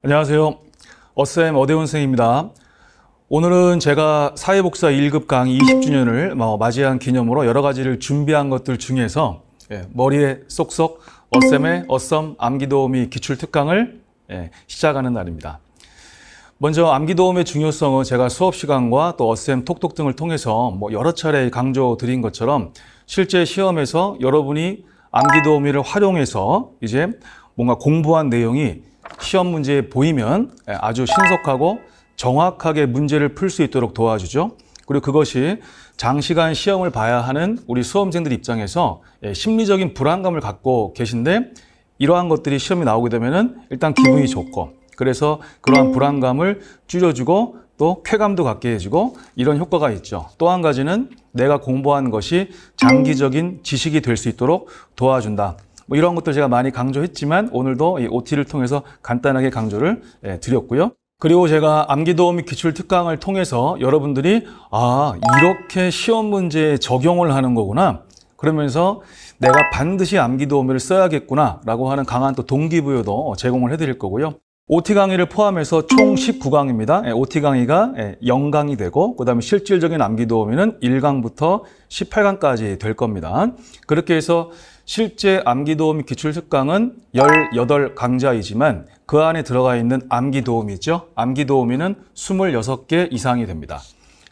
안녕하세요. 어쌤 어대훈 선생님입니다. 오늘은 제가 사회복사 1급 강의 20주년을 맞이한 기념으로 여러 가지를 준비한 것들 중에서 머리에 쏙쏙 어쌤의 어썸 암기도우미 기출특강을 시작하는 날입니다. 먼저 암기도움의 중요성은 제가 수업 시간과 또 어쌤 톡톡 등을 통해서 여러 차례 강조드린 것처럼 실제 시험에서 여러분이 암기도우미를 활용해서 이제 뭔가 공부한 내용이 시험 문제에 보이면 아주 신속하고 정확하게 문제를 풀 수 있도록 도와주죠. 그리고 그것이 장시간 시험을 봐야 하는 우리 수험생들 입장에서 심리적인 불안감을 갖고 계신데 이러한 것들이 시험에 나오게 되면은 일단 기분이 좋고 그래서 그러한 불안감을 줄여주고 또 쾌감도 갖게 해주고 이런 효과가 있죠. 또 한 가지는 내가 공부한 것이 장기적인 지식이 될 수 있도록 도와준다. 이런 것들 제가 많이 강조했지만 오늘도 이 OT를 통해서 간단하게 강조를 드렸고요. 그리고 제가 암기도우미 기출특강을 통해서 여러분들이 이렇게 시험 문제에 적용을 하는 거구나. 그러면서 내가 반드시 암기도우미를 써야겠구나 라고 하는 강한 또 동기부여도 제공을 해드릴 거고요. OT 강의를 포함해서 총 19강입니다. OT 강의가 0강이 되고 그다음에 실질적인 암기도우미는 1강부터 18강까지 될 겁니다. 그렇게 해서 실제 암기도우미 기출특강은 18강좌이지만 그 안에 들어가 있는 암기도우미죠. 암기도우미는 26개 이상이 됩니다.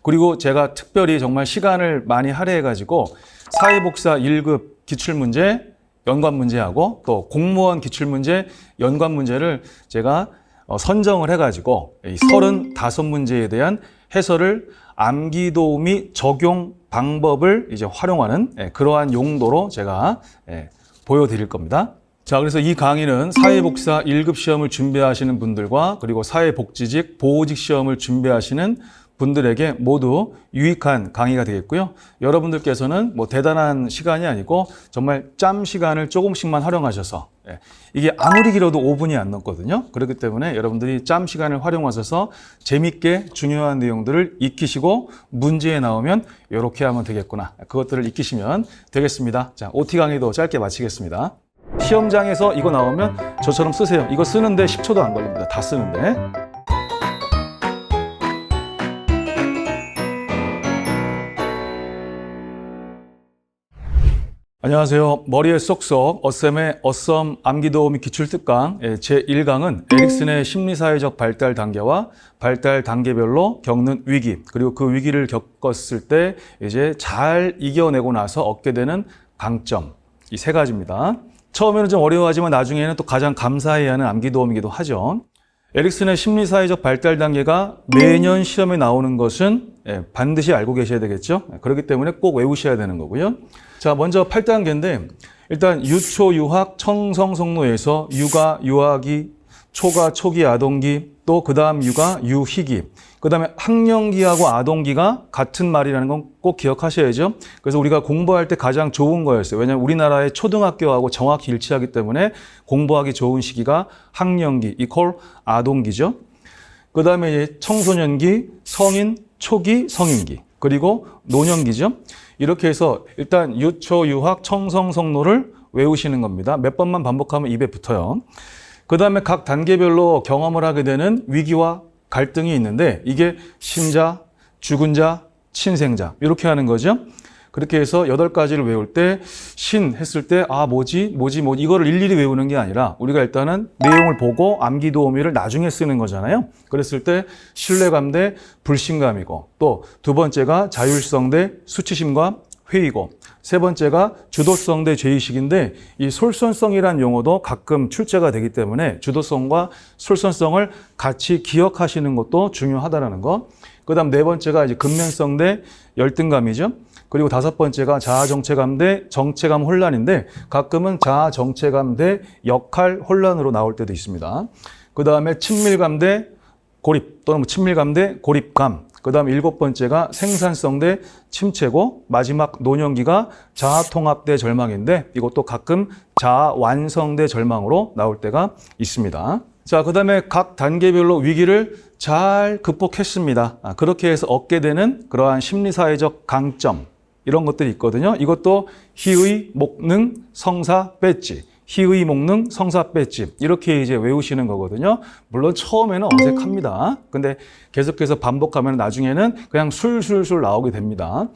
그리고 제가 특별히 정말 시간을 많이 할애해가지고 사회복사 1급 기출문제, 연관문제하고 또 공무원 기출문제, 연관문제를 제가 선정을 해가지고 35문제에 대한 해설을 암기도우미 적용 방법을 이제 활용하는 그러한 용도로 제가 보여드릴 겁니다. 자, 그래서 이 강의는 사회복사 1급 시험을 준비하시는 분들과 그리고 사회복지직, 보호직 시험을 준비하시는 분들에게 모두 유익한 강의가 되겠고요. 여러분들께서는 대단한 시간이 아니고 정말 짬 시간을 조금씩만 활용하셔서 이게 아무리 길어도 5분이 안 넘거든요. 그렇기 때문에 여러분들이 짬 시간을 활용하셔서 재밌게 중요한 내용들을 익히시고 문제에 나오면 이렇게 하면 되겠구나. 그것들을 익히시면 되겠습니다. 자, OT 강의도 짧게 마치겠습니다. 시험장에서 이거 나오면 저처럼 쓰세요. 이거 쓰는데 10초도 안 걸립니다. 다 쓰는데. 안녕하세요. 머리에 쏙쏙 어쌤의 어썸 암기도우미 기출특강 제1강은 에릭슨의 심리사회적 발달 단계와 발달 단계별로 겪는 위기 그리고 그 위기를 겪었을 때 이제 잘 이겨내고 나서 얻게 되는 강점 이 세 가지입니다. 처음에는 좀 어려워하지만 나중에는 또 가장 감사해야 하는 암기도움이기도 하죠. 에릭슨의 심리사회적 발달 단계가 매년 시험에 나오는 것은 반드시 알고 계셔야 되겠죠. 그렇기 때문에 꼭 외우셔야 되는 거고요. 자, 먼저 8단계인데 일단 유초, 유학, 청성, 성노에서 유가, 유아기, 초가, 초기, 아동기, 또 그 다음 유가, 유희기, 그 다음에 학령기하고 아동기가 같은 말이라는 건 꼭 기억하셔야죠. 그래서 우리가 공부할 때 가장 좋은 거였어요. 왜냐하면 우리나라의 초등학교하고 정확히 일치하기 때문에 공부하기 좋은 시기가 학령기, 이퀄 아동기죠. 그 다음에 이제 청소년기, 성인, 초기, 성인기, 그리고 노년기죠. 이렇게 해서 일단 유초, 유학, 청성, 성노를 외우시는 겁니다. 몇 번만 반복하면 입에 붙어요. 그 다음에 각 단계별로 경험을 하게 되는 위기와 갈등이 있는데 이게 신자, 죽은 자, 친생자 이렇게 하는 거죠. 그렇게 해서 8가지를 외울 때 신 했을 때 뭐지 이거를 일일이 외우는 게 아니라 우리가 일단은 내용을 보고 암기도우미를 나중에 쓰는 거잖아요. 그랬을 때 신뢰감 대 불신감이고 또 두 번째가 자율성 대 수치심과 회의고 세 번째가 주도성 대 죄의식인데 이 솔선성이라는 용어도 가끔 출제가 되기 때문에 주도성과 솔선성을 같이 기억하시는 것도 중요하다는 거. 그 다음 네 번째가 이제 근면성 대 열등감이죠. 그리고 다섯 번째가 자아정체감 대 정체감 혼란인데 가끔은 자아정체감 대 역할 혼란으로 나올 때도 있습니다. 그 다음에 친밀감 대 고립 또는 친밀감 대 고립감. 그 다음 7번째가 생산성 대 침체고 마지막 노년기가 자아통합 대 절망인데 이것도 가끔 자아완성 대 절망으로 나올 때가 있습니다. 자, 그 다음에 각 단계별로 위기를 잘 극복했습니다. 그렇게 해서 얻게 되는 그러한 심리사회적 강점 이런 것들이 있거든요. 이것도 희의, 목능, 성사, 배지 희의 목능 성사 배지 이렇게 이제 외우시는 거거든요. 물론 처음에는 어색합니다. 근데 계속해서 반복하면 나중에는 그냥 술술술 나오게 됩니다.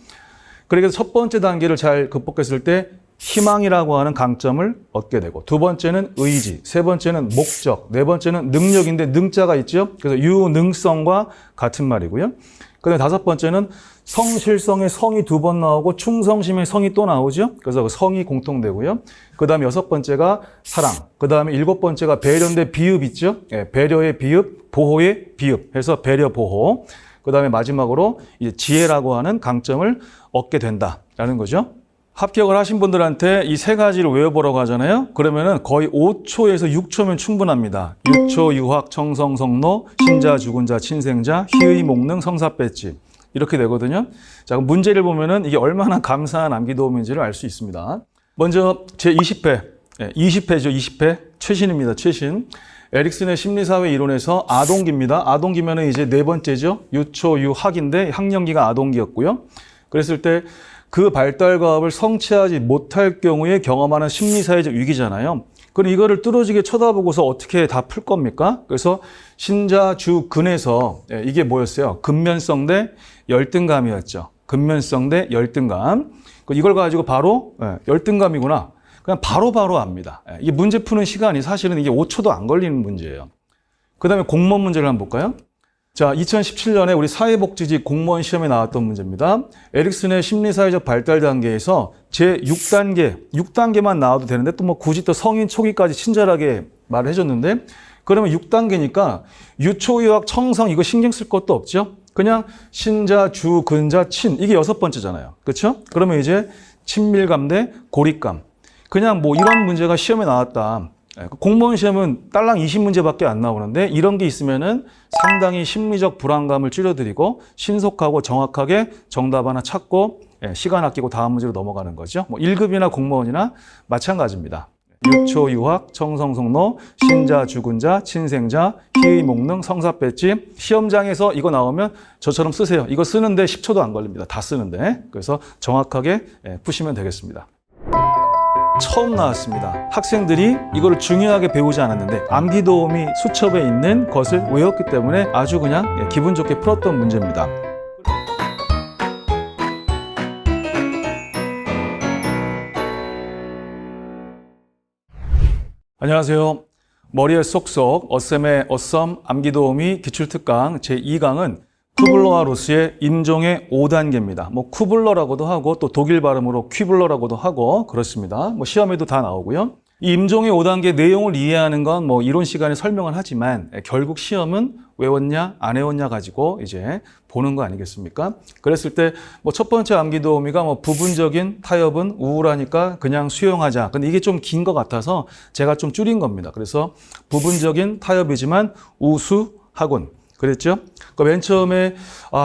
그래서 첫 번째 단계를 잘 극복했을 때 희망이라고 하는 강점을 얻게 되고, 두 번째는 의지, 세 번째는 목적, 네 번째는 능력인데 능자가 있죠. 그래서 유능성과 같은 말이고요. 그다음에 다섯 번째는 성실성의 성이 두 번 나오고 충성심의 성이 또 나오죠. 그래서 그 성이 공통되고요. 그다음에 여섯 번째가 사랑, 그다음에 일곱 번째가 배려인데 비읍 있죠. 예, 배려의 비읍, 보호의 비읍 해서 배려 보호. 그다음에 마지막으로 이제 지혜라고 하는 강점을 얻게 된다라는 거죠. 합격을 하신 분들한테 이 세 가지를 외워보라고 하잖아요. 그러면은 거의 5초에서 6초면 충분합니다. 유초, 유학, 청성, 성노, 신자, 주군자, 친생자, 희의, 목능, 성사, 배지 이렇게 되거든요. 자, 그럼 문제를 보면은 이게 얼마나 감사한 암기도움인지를 알 수 있습니다. 먼저 제 20회, 20회죠. 20회 최신입니다. 최신. 에릭슨의 심리사회 이론에서 아동기입니다. 아동기면은 이제 네 번째죠. 유초, 유학인데 학령기가 아동기였고요. 그랬을 때 그 발달과업을 성취하지 못할 경우에 경험하는 심리사회적 위기잖아요. 그럼 이거를 뚫어지게 쳐다보고서 어떻게 다 풀 겁니까? 그래서 신자, 주, 근에서 이게 뭐였어요? 근면성 대 열등감이었죠. 근면성 대 열등감. 이걸 가지고 바로 열등감이구나. 그냥 바로 압니다. 이게 문제 푸는 시간이 사실은 이게 5초도 안 걸리는 문제예요. 그 다음에 공무원 문제를 한번 볼까요? 자, 2017년에 우리 사회복지직 공무원 시험에 나왔던 문제입니다. 에릭슨의 심리사회적 발달 단계에서 제6단계만 나와도 되는데 또 뭐 굳이 또 성인 초기까지 친절하게 말을 해줬는데, 그러면 6단계니까 유초, 유학, 청성 이거 신경 쓸 것도 없죠? 그냥 신자, 주, 근자, 친 이게 여섯 번째잖아요. 그렇죠? 그러면 이제 친밀감 대 고립감. 그냥 뭐 이런 문제가 시험에 나왔다. 공무원 시험은 딸랑 20문제밖에 안 나오는데 이런 게 있으면은 상당히 심리적 불안감을 줄여드리고 신속하고 정확하게 정답 하나 찾고 시간 아끼고 다음 문제로 넘어가는 거죠. 뭐 1급이나 공무원이나 마찬가지입니다. 유초, 유학, 청성, 성노, 신자, 주군자, 친생자, 희의, 목능, 성사, 배지. 시험장에서 이거 나오면 저처럼 쓰세요. 이거 쓰는데 10초도 안 걸립니다. 다 쓰는데. 그래서 정확하게 푸시면 되겠습니다. 처음 나왔습니다. 학생들이 이거를 중요하게 배우지 않았는데 암기도움이 수첩에 있는 것을 외웠기 때문에 아주 그냥 기분 좋게 풀었던 문제입니다. 안녕하세요. 머리에 쏙쏙 어쌤의 어썸 암기도우미 기출특강 제2강은 쿠블러와 로스의 임종의 5단계입니다. 뭐 쿠블러라고도 하고 또 독일 발음으로 퀴블러라고도 하고 그렇습니다. 뭐 시험에도 다 나오고요. 이 임종의 5단계 내용을 이해하는 건 뭐 이론 시간에 설명을 하지만 결국 시험은 외웠냐 안 외웠냐 가지고 이제 보는 거 아니겠습니까? 그랬을 때 뭐 첫 번째 암기도우미가 뭐 부분적인 타협은 우울하니까 그냥 수용하자. 근데 이게 좀 긴 것 같아서 제가 좀 줄인 겁니다. 그래서 부분적인 타협이지만 우수하군. 그랬죠? 맨 처음에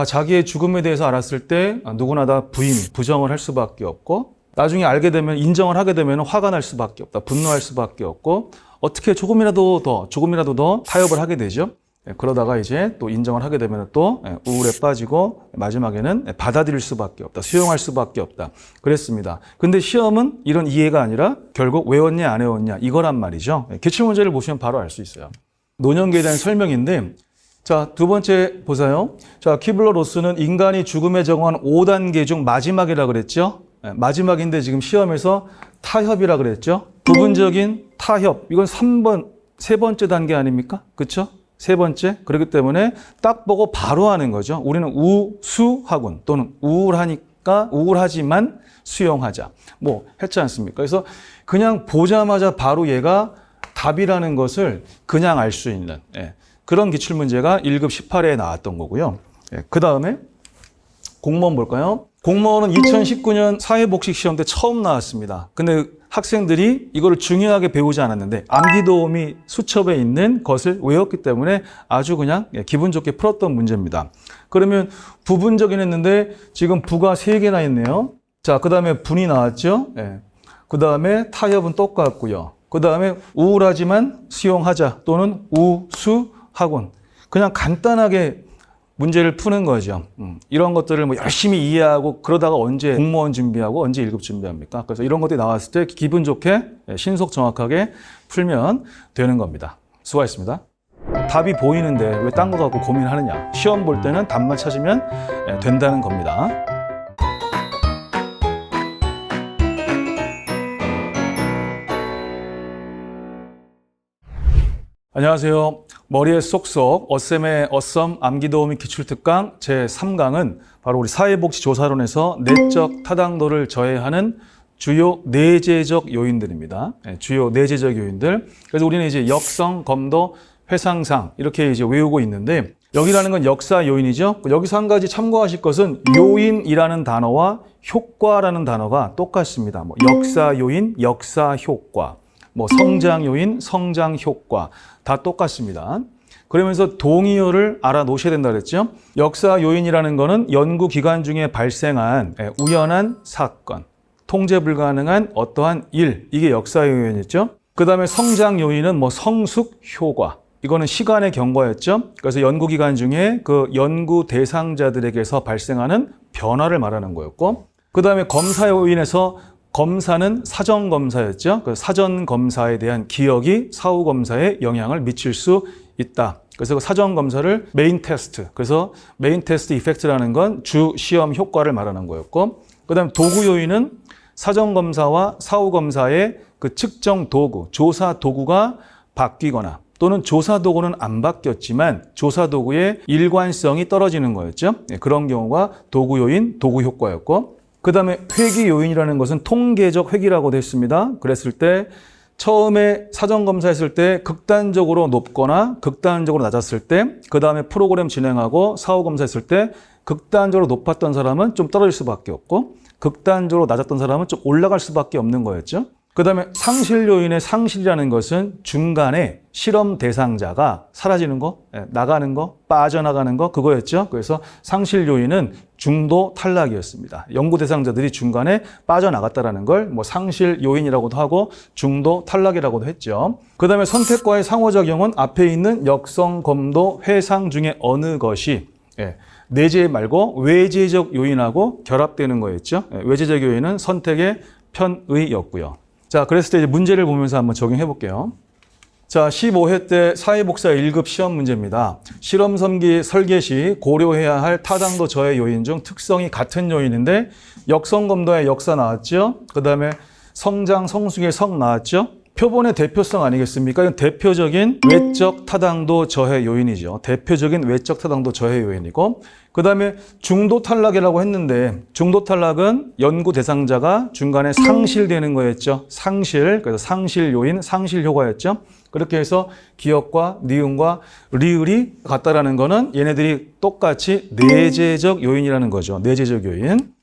자기의 죽음에 대해서 알았을 때 누구나 다 부정을 할 수밖에 없고, 나중에 알게 되면 인정을 하게 되면 화가 날 수밖에 없다. 분노할 수밖에 없고, 어떻게 조금이라도 더 타협을 하게 되죠. 그러다가 이제 또 인정을 하게 되면 또 우울에 빠지고 마지막에는 받아들일 수밖에 없다. 수용할 수밖에 없다. 그랬습니다. 근데 시험은 이런 이해가 아니라 결국 외웠냐 안 외웠냐 이거란 말이죠. 기출문제를 보시면 바로 알 수 있어요. 노년기에 대한 설명인데, 자, 두 번째 보세요. 자, 퀴블러 로스는 인간이 죽음에 적응한 5단계 중 마지막이라 그랬죠. 마지막인데 지금 시험에서 타협이라 그랬죠. 부분적인 타협. 이건 세 번째 단계 아닙니까? 그렇죠? 세 번째. 그렇기 때문에 딱 보고 바로 하는 거죠. 우리는 우수하군 또는 우울하니까 우울하지만 수용하자. 뭐 했지 않습니까? 그래서 그냥 보자마자 바로 얘가 답이라는 것을 그냥 알 수 있는 그런 기출문제가 1급 18회에 나왔던 거고요. 그 다음에 공무원 볼까요? 공무원은 2019년 사회복식 시험 때 처음 나왔습니다. 근데 학생들이 이거를 중요하게 배우지 않았는데 암기도움이 수첩에 있는 것을 외웠기 때문에 아주 그냥 기분 좋게 풀었던 문제입니다. 그러면 부분적인 했는데 지금 부가 3개나 있네요. 자, 그 다음에 분이 나왔죠. 그 다음에 타협은 똑같고요. 그 다음에 우울하지만 수용하자 또는 우수학원. 그냥 간단하게 문제를 푸는 거죠. 이런 것들을 뭐 열심히 이해하고 그러다가 언제 공무원 준비하고 언제 1급 준비합니까? 그래서 이런 것들이 나왔을 때 기분 좋게 신속 정확하게 풀면 되는 겁니다. 수고하셨습니다. 답이 보이는데 왜 딴 거 갖고 고민하느냐. 시험 볼 때는 답만 찾으면 된다는 겁니다. 안녕하세요. 머리에 쏙쏙 어쌤의 어썸 암기도우미 기출특강 제3강은 바로 우리 사회복지조사론에서 내적 타당도를 저해하는 주요 내재적 요인들입니다. 주요 내재적 요인들. 그래서 우리는 이제 역성, 검도, 회상상 이렇게 이제 외우고 있는데 여기라는 건 역사 요인이죠. 여기서 한 가지 참고하실 것은 요인이라는 단어와 효과라는 단어가 똑같습니다. 뭐 역사 요인, 역사 효과, 뭐 성장 요인, 성장 효과 다 똑같습니다. 그러면서 동의어를 알아놓으셔야 된다 그랬죠. 역사 요인이라는 거는 연구 기간 중에 발생한 우연한 사건, 통제 불가능한 어떠한 일, 이게 역사 요인이었죠. 그 다음에 성장 요인은 뭐 성숙 효과, 이거는 시간의 경과였죠. 그래서 연구 기간 중에 그 연구 대상자들에게서 발생하는 변화를 말하는 거였고, 그 다음에 검사 요인에서 검사는 사전 검사였죠. 그 사전 검사에 대한 기억이 사후 검사에 영향을 미칠 수 있다. 그래서 그 사전 검사를 메인 테스트, 그래서 메인 테스트 이펙트라는 건 주 시험 효과를 말하는 거였고, 그 다음에 도구 요인은 사전 검사와 사후 검사의 그 측정 도구, 조사 도구가 바뀌거나 또는 조사 도구는 안 바뀌었지만 조사 도구의 일관성이 떨어지는 거였죠. 그런 경우가 도구 요인, 도구 효과였고, 그 다음에 회귀 요인이라는 것은 통계적 회귀라고도 했습니다. 그랬을 때 처음에 사전 검사했을 때 극단적으로 높거나 극단적으로 낮았을 때, 그 다음에 프로그램 진행하고 사후 검사했을 때 극단적으로 높았던 사람은 좀 떨어질 수밖에 없고 극단적으로 낮았던 사람은 좀 올라갈 수밖에 없는 거였죠. 그 다음에 상실 요인의 상실이라는 것은 중간에 실험 대상자가 사라지는 거, 나가는 거, 빠져나가는 거, 그거였죠. 그래서 상실 요인은 중도 탈락이었습니다. 연구 대상자들이 중간에 빠져나갔다라는 걸 뭐 상실 요인이라고도 하고 중도 탈락이라고도 했죠. 그 다음에 선택과의 상호작용은 앞에 있는 역성, 검도, 회상 중에 어느 것이 내재 말고 외재적 요인하고 결합되는 거였죠. 외재적 요인은 선택의 편의였고요. 자, 그랬을 때 이제 문제를 보면서 한번 적용해 볼게요. 자, 15회 때 사회복사 1급 시험 문제입니다. 실험 설계 시 고려해야 할 타당도 저해 요인 중 특성이 같은 요인인데 역성검도의 역사 나왔죠? 그 다음에 성장, 성숙의 성 나왔죠? 표본의 대표성 아니겠습니까? 이건 대표적인 외적 타당도 저해 요인이죠. 대표적인 외적 타당도 저해 요인이고, 그 다음에 중도 탈락이라고 했는데 중도 탈락은 연구 대상자가 중간에 상실되는 거였죠. 상실, 그래서 상실 요인, 상실 효과였죠. 그렇게 해서 기억과 니은과 리을이 같다라는 거는 얘네들이 똑같이 내재적 요인이라는 거죠. 내재적 요인.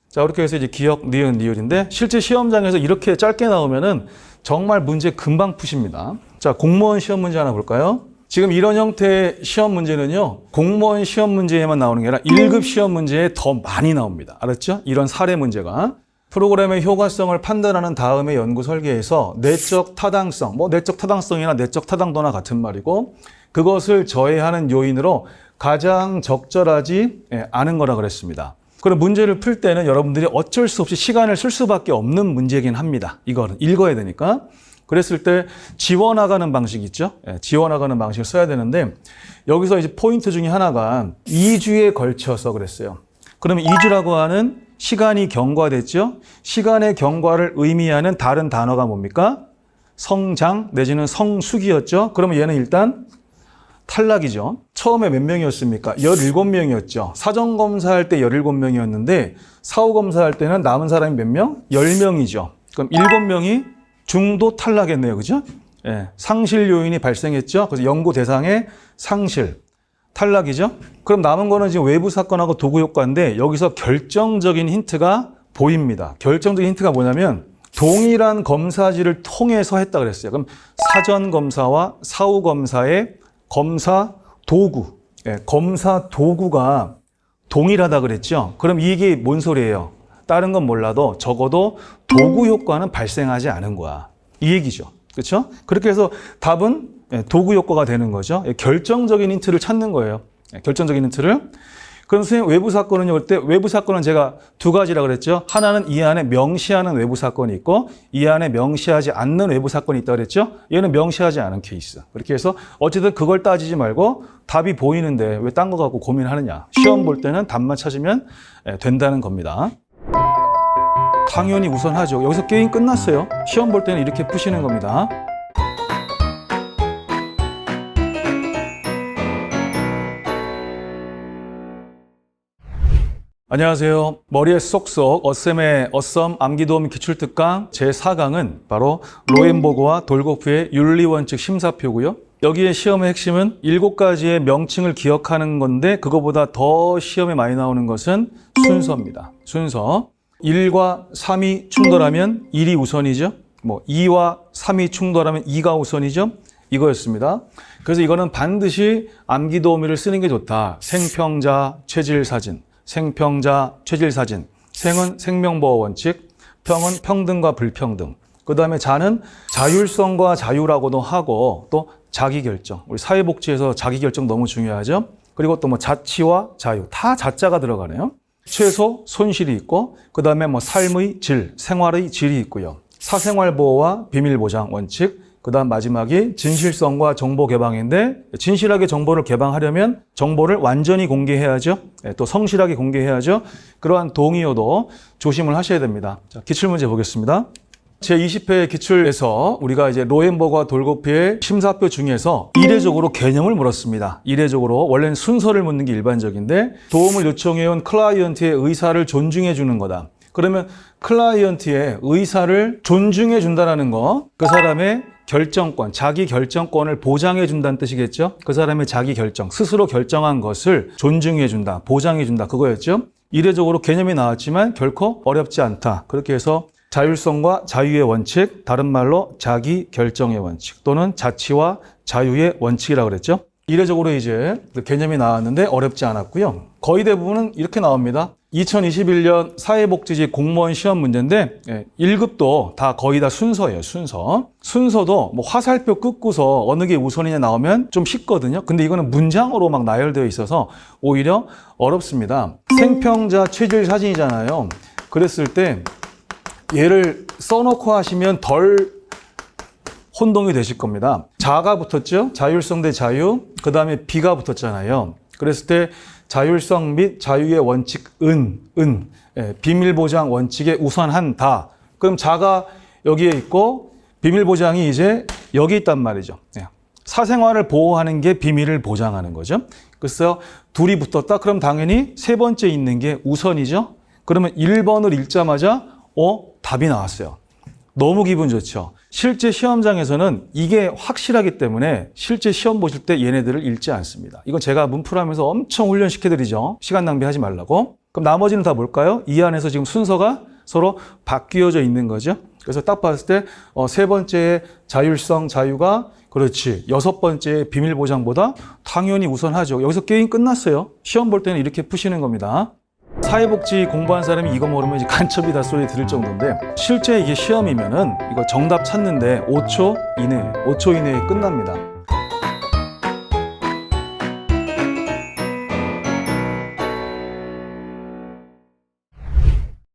자, 그렇게 해서 이제 기억, 니은, 리을인데 실제 시험장에서 이렇게 짧게 나오면은 정말 문제 금방 푸십니다. 자, 공무원 시험 문제 하나 볼까요? 지금 이런 형태의 시험 문제는요, 공무원 시험 문제에만 나오는 게 아니라 1급 시험 문제에 더 많이 나옵니다. 알았죠? 이런 사례 문제가. 프로그램의 효과성을 판단하는 다음에 연구 설계에서 내적 타당성, 뭐 내적 타당성이나 내적 타당도나 같은 말이고, 그것을 저해하는 요인으로 가장 적절하지 않은 거라 그랬습니다. 그럼 문제를 풀 때는 여러분들이 어쩔 수 없이 시간을 쓸 수밖에 없는 문제이긴 합니다. 이거는 읽어야 되니까. 그랬을 때 지워나가는 방식 있죠? 지워나가는 방식을 써야 되는데 여기서 이제 포인트 중에 하나가 2주에 걸쳐서 그랬어요. 그러면 2주라고 하는 시간이 경과됐죠? 시간의 경과를 의미하는 다른 단어가 뭡니까? 성장 내지는 성숙이었죠? 그러면 얘는 일단 탈락이죠. 처음에 몇 명이었습니까? 17명이었죠. 사전검사할 때 17명이었는데 사후검사할 때는 남은 사람이 몇 명? 10명이죠. 그럼 7명이 중도 탈락했네요. 그죠? 상실 요인이 발생했죠. 그래서 연구 대상의 상실, 탈락이죠. 그럼 남은 거는 지금 외부 사건하고 도구 효과인데 여기서 결정적인 힌트가 보입니다. 결정적인 힌트가 뭐냐면 동일한 검사지를 통해서 했다 그랬어요. 그럼 사전검사와 사후검사의 검사 도구, 검사 도구가 동일하다 그랬죠. 그럼 이게 뭔 소리예요? 다른 건 몰라도 적어도 도구 효과는 발생하지 않은 거야. 이 얘기죠. 그렇죠? 그렇게 해서 답은 도구 효과가 되는 거죠. 결정적인 힌트를 찾는 거예요. 결정적인 힌트를. 그럼 선생님 외부 사건은요? 올 때 외부 사건은 제가 두 가지라 그랬죠. 하나는 이 안에 명시하는 외부 사건이 있고 이 안에 명시하지 않는 외부 사건이 있다 그랬죠. 얘는 명시하지 않은 케이스. 그렇게 해서 어쨌든 그걸 따지지 말고 답이 보이는데 왜 딴 거 갖고 고민하느냐. 시험 볼 때는 답만 찾으면 된다는 겁니다. 당연히 우선하죠. 여기서 게임 끝났어요. 시험 볼 때는 이렇게 푸시는 겁니다. 안녕하세요. 머리에 쏙쏙 어셈의 어썸 암기도움 기출특강 제4강은 바로 로엔버그와 돌고프의 윤리원칙 심사표고요. 여기에 시험의 핵심은 7가지의 명칭을 기억하는 건데 그거보다 더 시험에 많이 나오는 것은 순서입니다. 순서. 1과 3이 충돌하면 1이 우선이죠. 2와 3이 충돌하면 2가 우선이죠. 이거였습니다. 그래서 이거는 반드시 암기도우미를 쓰는 게 좋다. 생평자, 체질사진. 생평자, 체질사진. 생은 생명보호 원칙, 평은 평등과 불평등. 그 다음에 자는 자율성과 자유라고도 하고 또 자기결정. 우리 사회복지에서 자기결정 너무 중요하죠. 그리고 또 자치와 자유. 다 자자가 들어가네요. 최소, 손실이 있고 그 다음에 삶의 질, 생활의 질이 있고요. 사생활보호와 비밀보장 원칙. 그 다음 마지막이 진실성과 정보 개방인데 진실하게 정보를 개방하려면 정보를 완전히 공개해야죠. 또 성실하게 공개해야죠. 그러한 동의어도 조심을 하셔야 됩니다. 자, 기출문제 보겠습니다. 제20회 기출에서 우리가 이제 로엔버그와 돌고프의 심사표 중에서 이례적으로 개념을 물었습니다. 이례적으로 원래는 순서를 묻는 게 일반적인데 도움을 요청해온 클라이언트의 의사를 존중해 주는 거다. 그러면 클라이언트의 의사를 존중해 준다는 거, 그 사람의 결정권, 자기 결정권을 보장해 준다는 뜻이겠죠. 그 사람의 자기 결정, 스스로 결정한 것을 존중해 준다, 보장해 준다, 그거였죠. 이례적으로 개념이 나왔지만 결코 어렵지 않다. 그렇게 해서 자율성과 자유의 원칙, 다른 말로 자기 결정의 원칙 또는 자치와 자유의 원칙이라고 그랬죠. 이례적으로 이제 개념이 나왔는데 어렵지 않았고요. 거의 대부분은 이렇게 나옵니다. 2021년 사회복지직 공무원 시험 문제인데 1급도 다 거의 다 순서예요. 순서도 화살표 끄고서 어느 게 우선이냐 나오면 좀 쉽거든요. 근데 이거는 문장으로 막 나열되어 있어서 오히려 어렵습니다. 생평자 체질 사진이잖아요. 그랬을 때 얘를 써놓고 하시면 덜 혼동이 되실 겁니다. 자가 붙었죠. 자율성 대 자유. 그 다음에 비가 붙었잖아요. 그랬을 때 자율성 및 자유의 원칙 비밀보장 원칙에 우선한다. 그럼 자가 여기에 있고 비밀보장이 이제 여기 있단 말이죠. 사생활을 보호하는 게 비밀을 보장하는 거죠. 그래서 둘이 붙었다. 그럼 당연히 세 번째 있는 게 우선이죠. 그러면 1번을 읽자마자 답이 나왔어요. 너무 기분 좋죠. 실제 시험장에서는 이게 확실하기 때문에 실제 시험 보실 때 얘네들을 읽지 않습니다. 이건 제가 문풀하면서 엄청 훈련시켜드리죠. 시간 낭비하지 말라고. 그럼 나머지는 다 뭘까요? 이 안에서 지금 순서가 서로 바뀌어져 있는 거죠. 그래서 딱 봤을 때 세 번째의 자율성, 자유가 그렇지. 6번째의 비밀보장보다 당연히 우선하죠. 여기서 게임 끝났어요. 시험 볼 때는 이렇게 푸시는 겁니다. 사회복지 공부한 사람이 이거 모르면 이제 간첩이다 소리 들을 정도인데 실제 이게 시험이면은 이거 정답 찾는데 5초 이내에 끝납니다.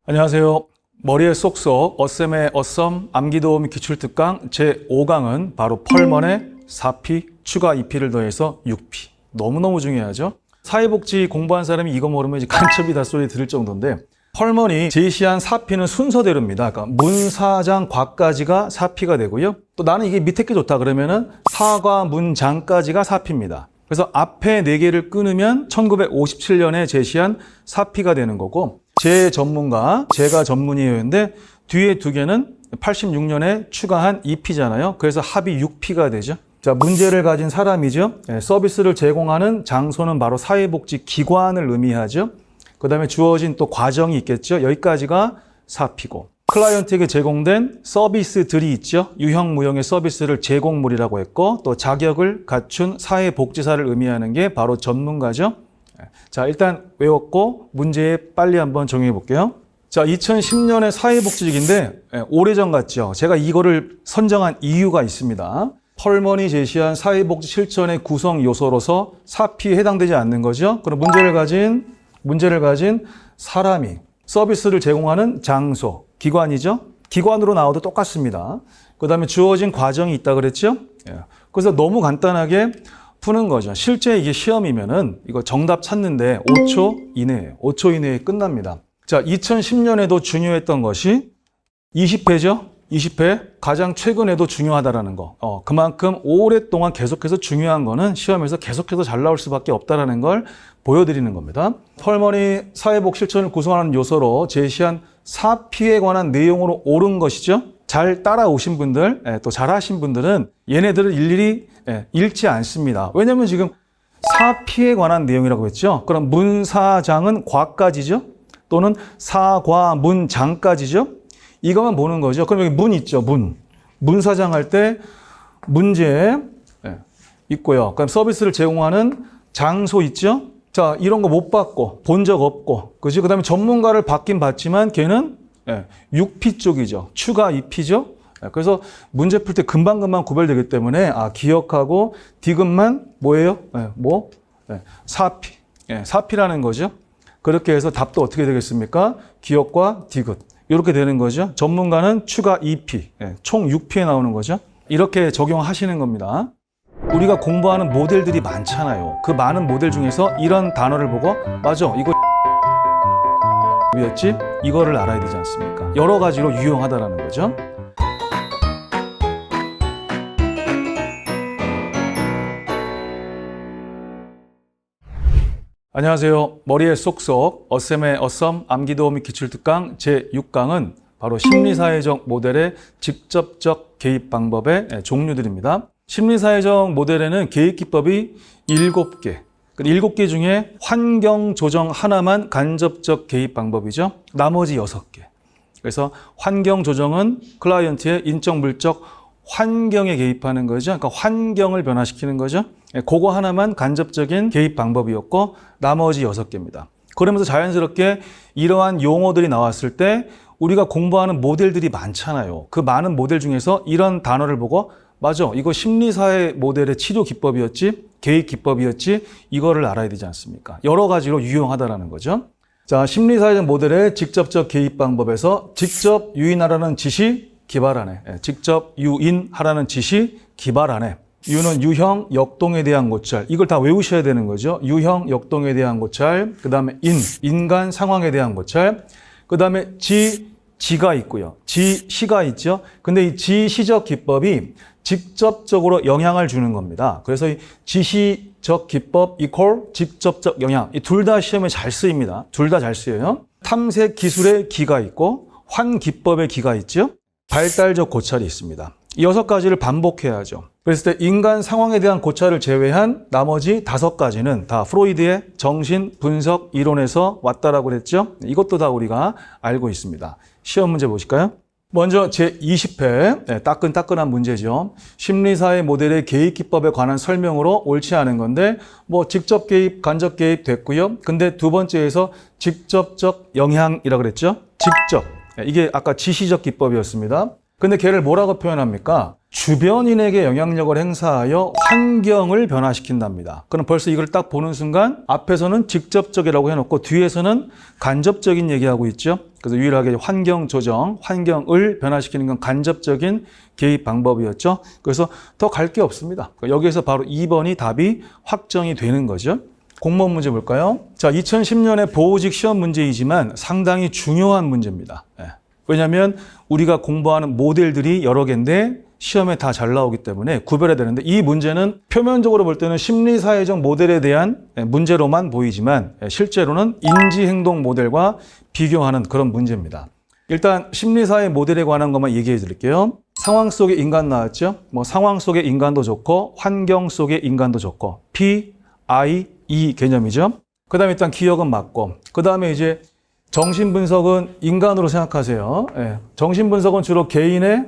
안녕하세요. 머리에 쏙쏙 어셈의 어썸 암기도움 기출특강 제5강은 바로 펄먼의 4P 추가 2P를 더해서 6P. 너무너무 중요하죠. 사회복지 공부한 사람이 이거 모르면 이제 간첩이다 소리 들을 정도인데 펄먼이 제시한 4P는 순서대로입니다. 그러니까 문사장 과까지가 4P가 되고요. 또 나는 이게 밑에 게 좋다 그러면은 사과 문장까지가 4P입니다. 그래서 앞에 4개를 끊으면 1957년에 제시한 4P가 되는 거고 제 전문가, 제가 전문이었는데 뒤에 2개는 86년에 추가한 2P잖아요. 그래서 합이 6P가 되죠. 자, 문제를 가진 사람이죠. 서비스를 제공하는 장소는 바로 사회복지 기관을 의미하죠. 그 다음에 주어진 또 과정이 있겠죠. 여기까지가 4P고. 클라이언트에게 제공된 서비스들이 있죠. 유형, 무형의 서비스를 제공물이라고 했고 또 자격을 갖춘 사회복지사를 의미하는 게 바로 전문가죠. 자, 일단 외웠고 문제에 빨리 한번 정리해 볼게요. 자, 2010년의 사회복지직인데 오래전 같죠. 제가 이거를 선정한 이유가 있습니다. 펄먼이 제시한 사회복지 실천의 구성 요소로서 사피에 해당되지 않는 거죠. 그럼 문제를 가진 사람이 서비스를 제공하는 장소, 기관이죠. 기관으로 나와도 똑같습니다. 그 다음에 주어진 과정이 있다 그랬죠. 그래서 너무 간단하게 푸는 거죠. 실제 이게 시험이면은 이거 정답 찾는데 5초 이내에 5초 이내에 끝납니다. 자, 2010년에도 중요했던 것이 20회죠. 20회 가장 최근에도 중요하다라는 거. 그만큼 오랫동안 계속해서 중요한 거는 시험에서 계속해서 잘 나올 수밖에 없다라는 걸 보여드리는 겁니다. 펄먼이 사회복 실천을 구성하는 요소로 제시한 사피에 관한 내용으로 옳은 것이죠. 잘 따라오신 분들, 또 잘하신 분들은 얘네들을 일일이 읽지 않습니다. 왜냐하면 지금 사피에 관한 내용이라고 했죠. 그럼 문사장은 과까지죠. 또는 사과문장까지죠. 이것만 보는 거죠. 그럼 여기 문 있죠. 문사장 할 때 문제 있고요. 그럼 서비스를 제공하는 장소 있죠. 자, 이런 거 못 봤고 본 적 없고, 그지? 그다음에 전문가를 받긴 받지만 걔는 6P 쪽이죠. 추가 2P죠. 그래서 문제 풀 때 금방금방 구별되기 때문에 기억하고 디귿만 뭐예요? 4P. 4P라는 거죠. 그렇게 해서 답도 어떻게 되겠습니까? 기억과 디귿. 이렇게 되는 거죠. 전문가는 추가 2P, 총 6P에 나오는 거죠. 이렇게 적용하시는 겁니다. 우리가 공부하는 모델들이 많잖아요. 그 많은 모델 중에서 이런 단어를 보고 맞아, 이거 였지? 이거를 알아야 되지 않습니까? 여러 가지로 유용하다라는 거죠. 안녕하세요. 머리에 쏙쏙 어쌤의 어썸 암기도우 및 기출특강 제6강은 바로 심리사회적 모델의 직접적 개입 방법의 종류들입니다. 심리사회적 모델에는 개입 기법이 7개. 7개 중에 환경 조정 하나만 간접적 개입 방법이죠. 나머지 6개. 그래서 환경 조정은 클라이언트의 인적, 물적, 환경에 개입하는 거죠. 그러니까 환경을 변화시키는 거죠. 그거 하나만 간접적인 개입 방법이었고 나머지 6개입니다. 그러면서 자연스럽게 이러한 용어들이 나왔을 때 우리가 공부하는 모델들이 많잖아요. 그 많은 모델 중에서 이런 단어를 보고 맞아, 이거 심리사회 모델의 치료 기법이었지, 개입 기법이었지, 이거를 알아야 되지 않습니까? 여러 가지로 유용하다라는 거죠. 자, 심리사회적 모델의 직접적 개입 방법에서 직접 유인하라는 지시, 기발하네. 직접 유인하라는 지시, 기발하네. 유는 유형, 역동에 대한 고찰. 이걸 다 외우셔야 되는 거죠. 유형, 역동에 대한 고찰. 그 다음에 인간 상황에 대한 고찰. 그 다음에 지가 있고요. 지시가 있죠. 근데 이 지시적 기법이 직접적으로 영향을 주는 겁니다. 그래서 이 지시적 기법 이퀄 직접적 영향. 이 둘 다 시험에 잘 쓰입니다. 둘 다 잘 쓰여요. 탐색 기술의 기가 있고 환기법의 기가 있죠. 발달적 고찰이 있습니다. 이 6가지를 반복해야죠. 그랬을 때 인간 상황에 대한 고찰을 제외한 나머지 5가지는 다 프로이드의 정신 분석 이론에서 왔다라고 그랬죠. 이것도 다 우리가 알고 있습니다. 시험 문제 보실까요? 먼저 제20회 따끈따끈한 문제죠. 심리사회 모델의 개입 기법에 관한 설명으로 옳지 않은 건데 직접 개입, 간접 개입 됐고요. 근데 두 번째에서 직접적 영향이라고 그랬죠. 직접. 이게 아까 지시적 기법이었습니다. 근데 걔를 뭐라고 표현합니까? 주변인에게 영향력을 행사하여 환경을 변화시킨답니다. 그럼 벌써 이걸 딱 보는 순간 앞에서는 직접적이라고 해놓고 뒤에서는 간접적인 얘기하고 있죠. 그래서 유일하게 환경 조정, 환경을 변화시키는 건 간접적인 개입 방법이었죠. 그래서 더 갈 게 없습니다. 여기에서 바로 2번이 답이 확정이 되는 거죠. 공무원 문제 볼까요? 자, 2010년에 보호직 시험 문제이지만 상당히 중요한 문제입니다. 왜냐하면 우리가 공부하는 모델들이 여러 개인데 시험에 다 잘 나오기 때문에 구별해야 되는데 이 문제는 표면적으로 볼 때는 심리사회적 모델에 대한 문제로만 보이지만 실제로는 인지행동 모델과 비교하는 그런 문제입니다. 일단 심리사회 모델에 관한 것만 얘기해 드릴게요. 상황 속의 인간 나왔죠? 상황 속의 인간도 좋고 환경 속의 인간도 좋고 P, I, E 개념이죠. 그 다음에 일단 기억은 맞고 그 다음에 이제 정신분석은 인간으로 생각하세요. 정신분석은 주로 개인의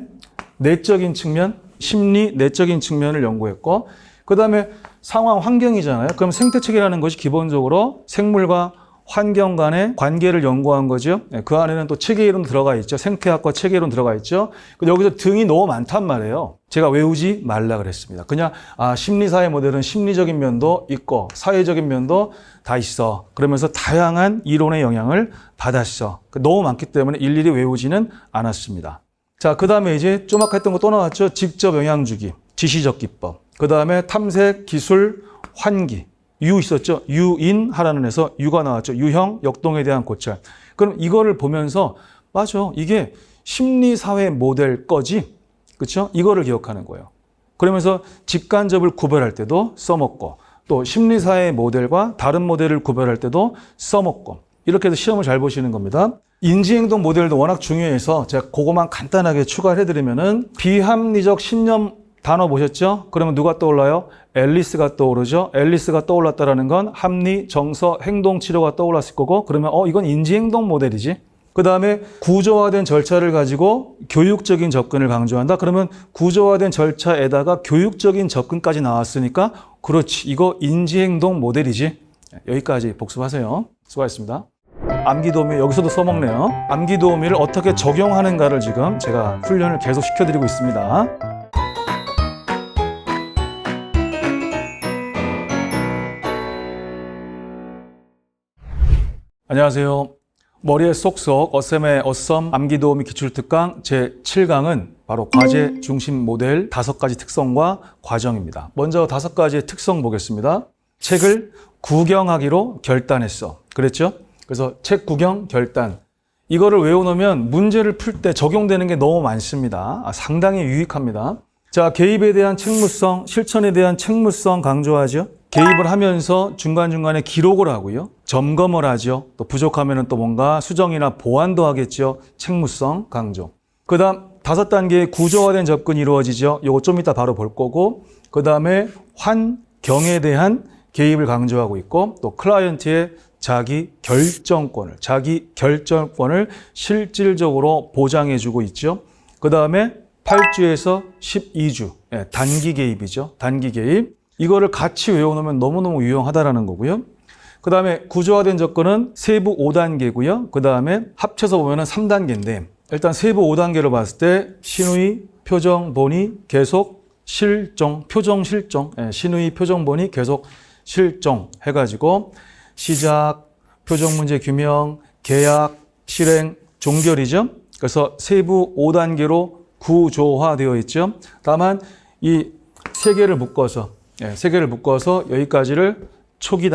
내적인 측면, 심리 내적인 측면을 연구했고 그 다음에 상황 환경이잖아요. 그럼 생태체계라는 것이 기본적으로 생물과 환경 간의 관계를 연구한 거죠. 그 안에는 또 체계이론 들어가 있죠. 생태학과 체계이론 들어가 있죠. 여기서 등이 너무 많단 말이에요. 제가 외우지 말라 그랬습니다. 그냥 심리사회 모델은 심리적인 면도 있고 사회적인 면도 다 있어. 그러면서 다양한 이론의 영향을 받았어. 너무 많기 때문에 일일이 외우지는 않았습니다. 자, 그 다음에 이제 좀 아까 했던 거 또 나왔죠. 직접 영향 주기, 지시적 기법. 그 다음에 탐색, 기술, 환기. 유 있었죠. 유인하라는 에서 유가 나왔죠. 유형, 역동에 대한 고찰. 그럼 이거를 보면서 맞아. 이게 심리사회 모델 거지. 그렇죠? 이거를 기억하는 거예요. 그러면서 직간접을 구별할 때도 써먹고 또 심리사회 모델과 다른 모델을 구별할 때도 써먹고 이렇게 해서 시험을 잘 보시는 겁니다. 인지행동 모델도 워낙 중요해서 제가 그거만 간단하게 추가를 해드리면은 비합리적 신념 단어 보셨죠? 그러면 누가 떠올라요? 앨리스가 떠오르죠? 앨리스가 떠올랐다는 건 합리, 정서, 행동 치료가 떠올랐을 거고 그러면 이건 인지행동 모델이지. 그 다음에 구조화된 절차를 가지고 교육적인 접근을 강조한다. 그러면 구조화된 절차에다가 교육적인 접근까지 나왔으니까 그렇지. 이거 인지행동 모델이지. 여기까지 복습하세요. 수고하셨습니다. 암기도우미 여기서도 써먹네요. 암기도우미를 어떻게 적용하는가를 지금 제가 훈련을 계속 시켜드리고 있습니다. 안녕하세요. 머리에 쏙쏙 어쌤의 어썸 암기도우미 기출특강 제7강은 바로 과제 중심 모델 5가지 특성과 과정입니다. 먼저 5가지의 특성 보겠습니다. 책을 구경하기로 결단했어. 그랬죠? 그래서 책 구경 결단. 이거를 외워놓으면 문제를 풀 때 적용되는 게 너무 많습니다. 상당히 유익합니다. 자, 개입에 대한 책무성, 실천에 대한 책무성 강조하죠. 개입을 하면서 중간중간에 기록을 하고요. 점검을 하죠. 또 부족하면 또 뭔가 수정이나 보완도 하겠죠. 책무성 강조. 그 다음 5단계의 구조화된 접근이 이루어지죠. 요거 좀 이따 바로 볼 거고 그 다음에 환경에 대한 개입을 강조하고 있고 또 클라이언트의 자기 결정권을 실질적으로 보장해주고 있죠. 그 다음에 8주에서 12주 단기 개입이죠. 단기 개입. 이거를 같이 외워놓으면 너무너무 유용하다라는 거고요. 그 다음에 구조화된 접근은 세부 5단계고요. 그 다음에 합쳐서 보면은 3단계인데 일단 세부 5단계로 봤을 때 신의, 표정, 본의, 계속, 실종, 표정, 실종. 신의, 표정, 본의, 계속, 실종 해가지고 시작, 표정 문제 규명, 계약, 실행, 종결이죠. 그래서 세부 5단계로 구조화되어 있죠. 다만 이 세 개를 묶어서 여기까지를 초기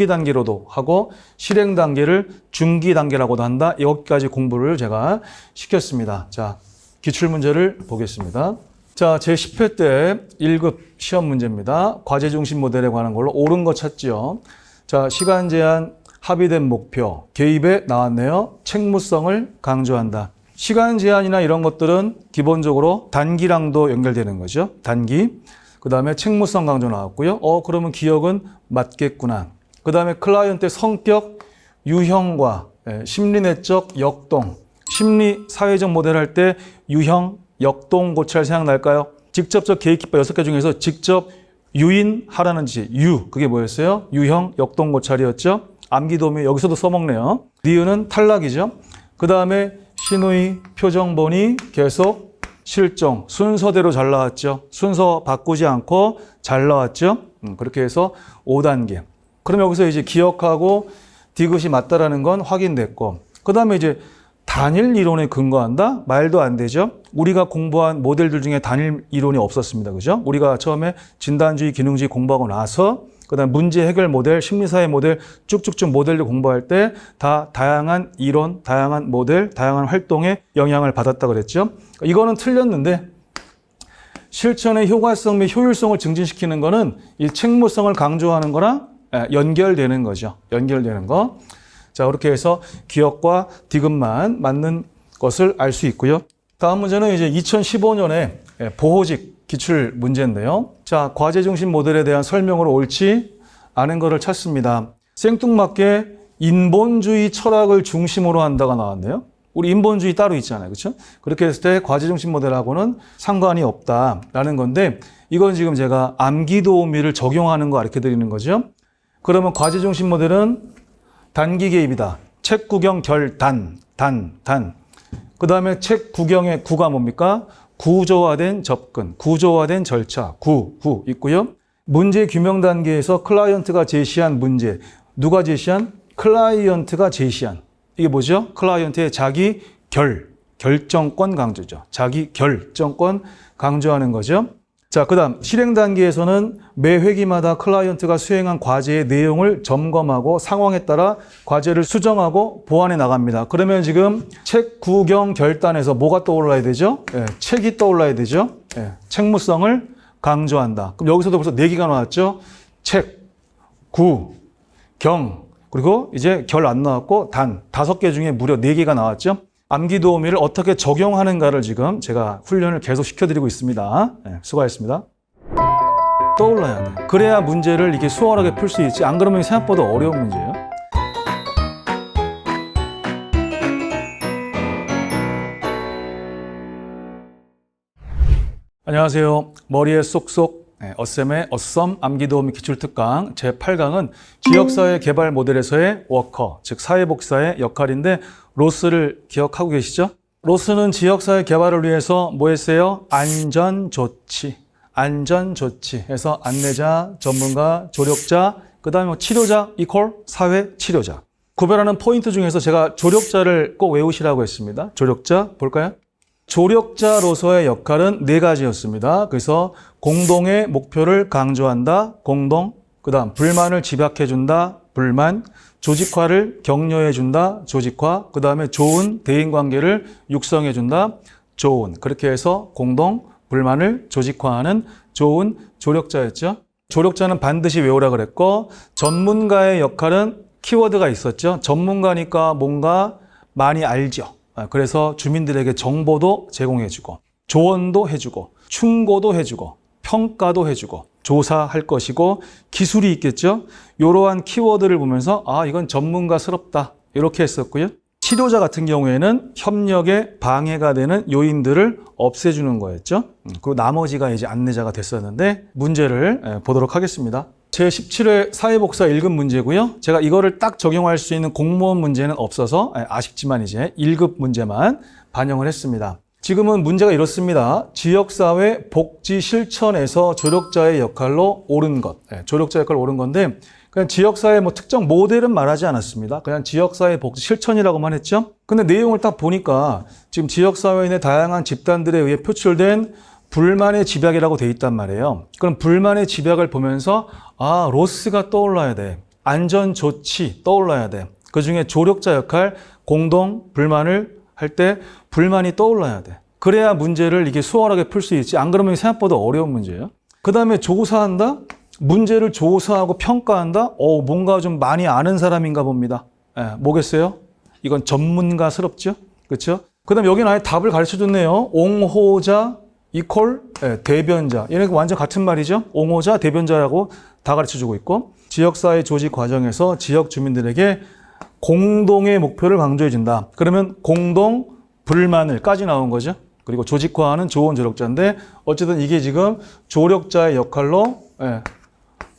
단계로도 하고 실행 단계를 중기 단계라고도 한다. 여기까지 공부를 제가 시켰습니다. 자, 기출 문제를 보겠습니다. 자, 제 10회 때 1급 시험 문제입니다. 과제 중심 모델에 관한 걸로 옳은 거 찾죠. 자, 시간 제한, 합의된 목표, 개입에 나왔네요. 책무성을 강조한다. 시간 제한이나 이런 것들은 기본적으로 단기랑도 연결되는 거죠. 단기. 그 다음에 책무성 강조 나왔고요. 그러면 기억은 맞겠구나. 그 다음에 클라이언트의 성격, 유형과 심리내적 역동. 심리 사회적 모델 할 때 유형, 역동 고찰 생각날까요? 직접적 개입 기법 6개 중에서 직접 유인하라는 지, 그게 뭐였어요? 유형, 역동 고찰이었죠. 암기도우미 여기서도 써먹네요. 니은은 탈락이죠. 그 다음에 신의, 표정, 본의, 계속, 실종. 순서대로 잘 나왔죠. 순서 바꾸지 않고 잘 나왔죠. 그렇게 해서 5단계. 그럼 여기서 이제 기억하고 디귿이 맞다라는 건 확인됐고 그 다음에 이제 단일 이론에 근거한다? 말도 안 되죠. 우리가 공부한 모델들 중에 단일 이론이 없었습니다. 그죠? 우리가 처음에 진단주의, 기능주의 공부하고 나서 그다음 문제 해결 모델, 심리사회 모델 쭉쭉쭉 모델들 공부할 때 다 다양한 이론, 다양한 모델, 다양한 활동에 영향을 받았다 그랬죠. 이거는 틀렸는데 실천의 효과성 및 효율성을 증진시키는 거는 이 책무성을 강조하는 거랑 연결되는 거죠. 연결되는 거. 자, 그렇게 해서 기억과 디귿만 맞는 것을 알 수 있고요. 다음 문제는 이제 2015년에 보호직 기출 문제인데요. 자, 과제 중심 모델에 대한 설명으로 옳지 않은 거를 찾습니다. 생뚱맞게 인본주의 철학을 중심으로 한다가 나왔네요. 우리 인본주의 따로 있잖아요. 그렇죠? 그렇게 했을 때 과제 중심 모델하고는 상관이 없다라는 건데 이건 지금 제가 암기도우미를 적용하는 거 가르쳐 드리는 거죠. 그러면 과제 중심 모델은 단기 개입이다. 책 구경 결단, 단. 그 다음에 책 구경의 구가 뭡니까? 구조화된 접근, 구조화된 절차, 구 있고요. 문제 규명 단계에서 클라이언트가 제시한 문제, 누가 제시한? 클라이언트가 제시한. 이게 뭐죠? 클라이언트의 자기 결정권 강조죠. 자기 결정권 강조하는 거죠. 자, 그 다음 실행 단계에서는 매 회기마다 클라이언트가 수행한 과제의 내용을 점검하고 상황에 따라 과제를 수정하고 보완해 나갑니다. 그러면 지금 책 구경 결단에서 뭐가 떠올라야 되죠? 책이 떠올라야 되죠. 책무성을 강조한다. 그럼 여기서도 벌써 4개가 나왔죠. 책, 구, 경, 그리고 이제 결 안 나왔고 단 5개 중에 무려 4개가 나왔죠. 암기 도우미를 어떻게 적용하는가를 지금 제가 훈련을 계속 시켜드리고 있습니다. 수고하셨습니다. 떠올라야 돼. 그래야 문제를 이게 수월하게 풀 수 있지. 안 그러면 생각보다 어려운 문제예요. 안녕하세요. 머리에 쏙쏙 어쌤의 어썸 암기 도우미 기출특강 제8강은 지역사회 개발 모델에서의 워커, 즉 사회복사의 역할인데 로스를 기억하고 계시죠? 로스는 지역사회 개발을 위해서 뭐 했어요? 안전조치 해서 안내자, 전문가, 조력자, 그 다음에 치료자 이퀄 사회치료자. 구별하는 포인트 중에서 제가 조력자를 꼭 외우시라고 했습니다. 조력자 볼까요? 조력자로서의 역할은 4가지였습니다. 그래서 공동의 목표를 강조한다. 공동. 그 다음 불만을 집약해준다. 불만. 조직화를 격려해준다. 조직화. 그 다음에 좋은 대인관계를 육성해준다. 좋은. 그렇게 해서 공동 불만을 조직화하는 좋은 조력자였죠. 조력자는 반드시 외우라 그랬고 전문가의 역할은 키워드가 있었죠. 전문가니까 뭔가 많이 알죠. 그래서 주민들에게 정보도 제공해주고 조언도 해주고 충고도 해주고 평가도 해주고 조사할 것이고 기술이 있겠죠. 이러한 키워드를 보면서 아 이건 전문가스럽다 이렇게 했었고요. 치료자 같은 경우에는 협력에 방해가 되는 요인들을 없애주는 거였죠. 그리고 나머지가 이제 안내자가 됐었는데 문제를 보도록 하겠습니다. 제17회 사회복사 1급 문제고요. 제가 이거를 딱 적용할 수 있는 공무원 문제는 없어서 아쉽지만 이제 1급 문제만 반영을 했습니다. 지금은 문제가 이렇습니다. 지역사회 복지 실천에서 조력자의 역할로 옳은 것. 조력자 역할로 옳은 건데 그냥 지역사회 뭐 특정 모델은 말하지 않았습니다. 그냥 지역사회 복지 실천이라고만 했죠. 근데 내용을 딱 보니까 지금 지역사회인의 다양한 집단들에 의해 표출된 불만의 집약이라고 돼 있단 말이에요. 그럼 불만의 집약을 보면서 아 로스가 떠올라야 돼. 안전조치 떠올라야 돼. 그중에 조력자 역할 공동 불만을 할 때 불만이 떠올라야 돼. 그래야 문제를 이게 수월하게 풀 수 있지. 안 그러면 생각보다 어려운 문제예요. 그 다음에 조사한다. 문제를 조사하고 평가한다. 뭔가 좀 많이 아는 사람인가 봅니다. 뭐겠어요? 이건 전문가스럽죠. 그렇죠? 그 다음에 여기는 아예 답을 가르쳐줬네요. 옹호자 이퀄 대변자. 얘네 완전 같은 말이죠. 옹호자, 대변자라고 다 가르쳐주고 있고 지역사회 조직 과정에서 지역 주민들에게 공동의 목표를 강조해준다. 그러면 공동 불만을까지 나온 거죠. 그리고 조직화하는 좋은 조력자인데 어쨌든 이게 지금 조력자의 역할로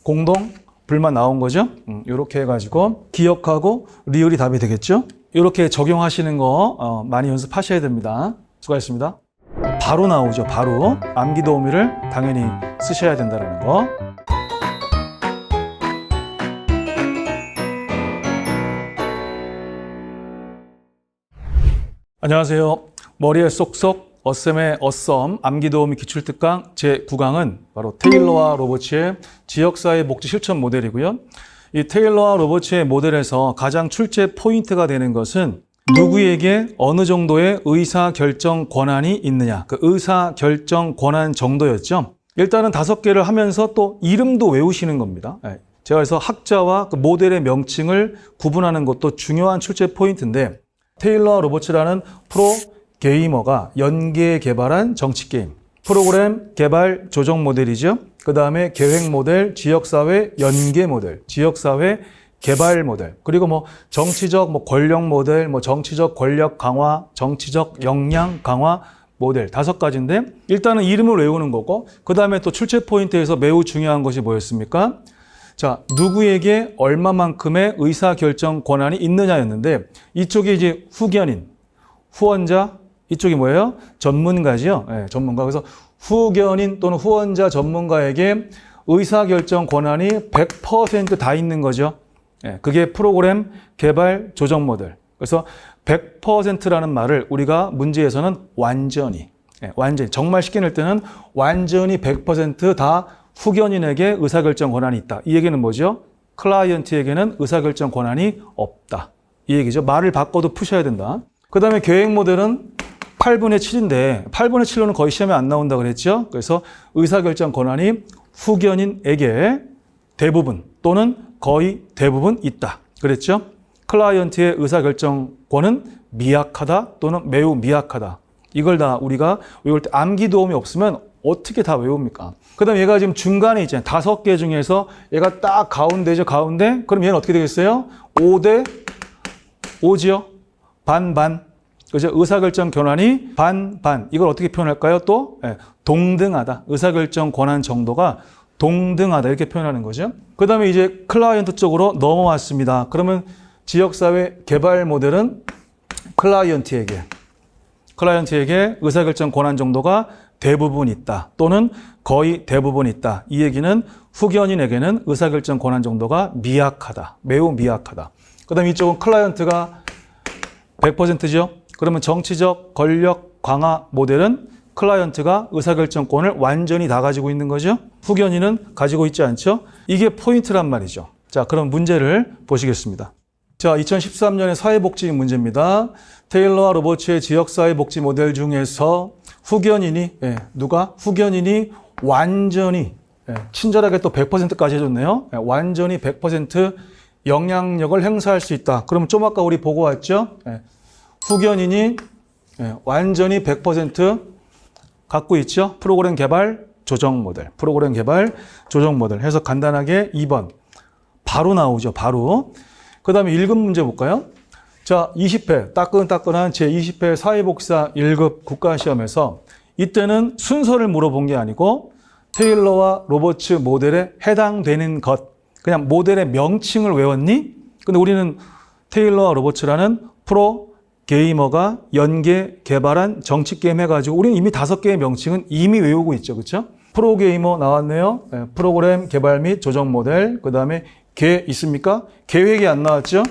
공동 불만 나온 거죠. 이렇게 해가지고 기억하고 리을이 답이 되겠죠. 이렇게 적용하시는 거 많이 연습하셔야 됩니다. 수고하셨습니다. 바로 나오죠. 바로 암기 도우미를 당연히 쓰셔야 된다는 거. 안녕하세요. 머리에 쏙쏙 어쌤의 어썸 암기 도우미 기출특강 제9강은 바로 테일러와 로버츠의 지역사회 복지 실천 모델이고요. 이 테일러와 로버츠의 모델에서 가장 출제 포인트가 되는 것은 누구에게 어느 정도의 의사결정 권한이 있느냐. 그 의사결정 권한 정도였죠. 일단은 5개를 하면서 또 이름도 외우시는 겁니다. 제가 그래서 학자와 그 모델의 명칭을 구분하는 것도 중요한 출제 포인트인데 테일러와 로버츠라는 프로게이머가 연계에 개발한 정치게임. 프로그램 개발 조정 모델이죠. 그 다음에 계획 모델, 지역사회 연계 모델, 지역사회 개발 모델, 그리고 뭐 정치적 권력 모델, 정치적 권력 강화, 정치적 역량 강화 모델 5가지인데 일단은 이름을 외우는 거고 그 다음에 또 출제 포인트에서 매우 중요한 것이 뭐였습니까? 자, 누구에게 얼마만큼의 의사결정 권한이 있느냐였는데 이쪽이 이제 후견인, 후원자, 이쪽이 뭐예요? 전문가지요. 네, 전문가. 그래서 후견인 또는 후원자 전문가에게 의사결정 권한이 100% 다 있는 거죠. 네, 그게 프로그램 개발 조정 모델. 그래서 100%라는 말을 우리가 문제에서는 완전히, 완전히 정말 쉽게 낼 때는 완전히 100% 후견인에게 의사결정 권한이 있다. 이 얘기는 뭐죠? 클라이언트에게는 의사결정 권한이 없다. 이 얘기죠. 말을 바꿔도 푸셔야 된다. 그 다음에 계획 모델은 8분의 7인데 8분의 7로는 거의 시험에 안 나온다고 그랬죠. 그래서 의사결정 권한이 후견인에게 대부분 또는 거의 대부분 있다. 그랬죠. 클라이언트의 의사결정권은 미약하다 또는 매우 미약하다. 이걸 다 우리가 외울 때 암기 도움이 없으면 어떻게 다 외웁니까? 그 다음에 얘가 지금 중간에 있잖아요. 5개 중에서 얘가 딱 가운데죠. 가운데. 그럼 얘는 어떻게 되겠어요? 5대 5지요. 반반. 그죠? 의사결정 권한이 반반. 이걸 어떻게 표현할까요? 또 동등하다. 의사결정 권한 정도가 동등하다. 이렇게 표현하는 거죠. 그 다음에 이제 클라이언트 쪽으로 넘어왔습니다. 그러면 지역사회 개발 모델은 클라이언트에게 의사결정 권한 정도가 대부분 있다. 또는 거의 대부분 있다. 이 얘기는 후견인에게는 의사결정 권한 정도가 미약하다. 매우 미약하다. 그 다음에 이쪽은 클라이언트가 100%죠. 그러면 정치적 권력 강화 모델은 클라이언트가 의사결정권을 완전히 다 가지고 있는 거죠. 후견인은 가지고 있지 않죠. 이게 포인트란 말이죠. 자, 그럼 문제를 보시겠습니다. 자, 2013년의 사회복지 문제입니다. 테일러와 로버츠의 지역사회복지 모델 중에서 후견인이 후견인이 완전히 친절하게 또 100%까지 해줬네요. 완전히 100% 영향력을 행사할 수 있다. 그러면 좀 아까 우리 보고 왔죠. 후견인이 완전히 100% 갖고 있죠. 프로그램 개발 조정 모델. 해서 간단하게 2번 바로 나오죠. 바로. 그 다음에 1급 문제 볼까요? 자, 20회 따끈따끈한 제20회 사회복지사 1급 국가시험에서 이때는 순서를 물어본 게 아니고 테일러와 로버츠 모델에 해당되는 것, 그냥 모델의 명칭을 외웠니? 근데 우리는 테일러와 로버츠라는 프로 게이머가 연계 개발한 정치 게임 해가지고 우리는 이미 5개의 명칭은 이미 외우고 있죠. 그렇죠? 프로 게이머 나왔네요. 프로그램 개발 및 조정 모델. 그 다음에 있습니까? 계획이 안 나왔죠?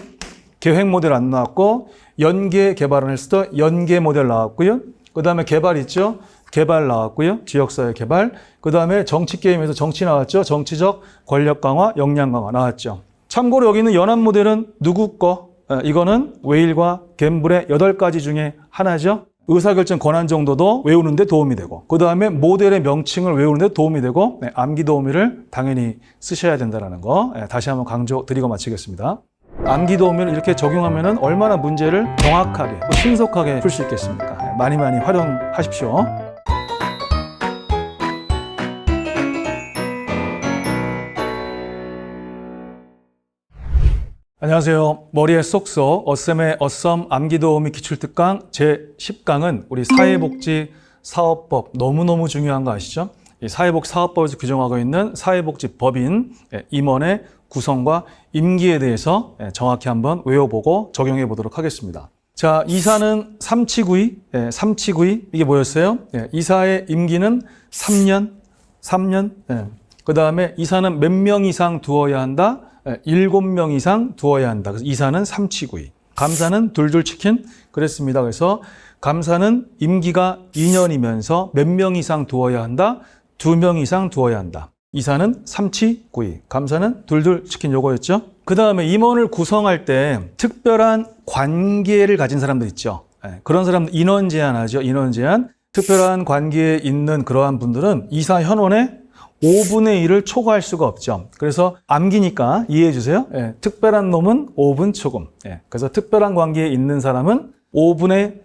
계획 모델 안 나왔고 연계 개발을 했을 때 연계 모델 나왔고요. 그 다음에 개발 있죠? 개발 나왔고요. 지역사회 개발. 그 다음에 정치 게임에서 정치 나왔죠? 정치적 권력 강화, 역량 강화 나왔죠. 참고로 여기 있는 연합 모델은 누구 거? 이거는 웨일과 갬블의 8가지 중에 하나죠. 의사결정 권한 정도도 외우는 데 도움이 되고 그 다음에 모델의 명칭을 외우는 데 도움이 되고 암기 도우미를 당연히 쓰셔야 된다는 거 다시 한번 강조 드리고 마치겠습니다. 암기 도우미를 이렇게 적용하면 얼마나 문제를 정확하게 신속하게 풀 수 있겠습니까? 많이 활용하십시오. 안녕하세요. 머리에 쏙쏙 어쌤의 어썸 암기 도우미 기출특강 제10강은 우리 사회복지 사업법 너무너무 중요한 거 아시죠? 이 사회복지사업법에서 규정하고 있는 사회복지법인 임원의 구성과 임기에 대해서 정확히 한번 외워보고 적용해 보도록 하겠습니다. 자, 이사는 삼치구이, 이게 뭐였어요? 이사의 임기는 3년. 그 다음에 이사는 몇 명 이상 두어야 한다? 7명 이상 두어야 한다. 그래서 이사는 삼치구이. 감사는 둘둘치킨. 그랬습니다. 그래서 감사는 임기가 2년이면서 몇 명 이상 두어야 한다? 2명 이상 두어야 한다. 이사는 삼치구이. 감사는 둘둘치킨 요거였죠. 그 다음에 임원을 구성할 때 특별한 관계를 가진 사람들 있죠. 그런 사람들 인원 제한하죠. 인원 제한. 특별한 관계에 있는 그러한 분들은 이사 현원의 5분의 1을 초과할 수가 없죠. 그래서 암기니까 이해해 주세요. 특별한 놈은 5분 초금. 그래서 특별한 관계에 있는 사람은 5분의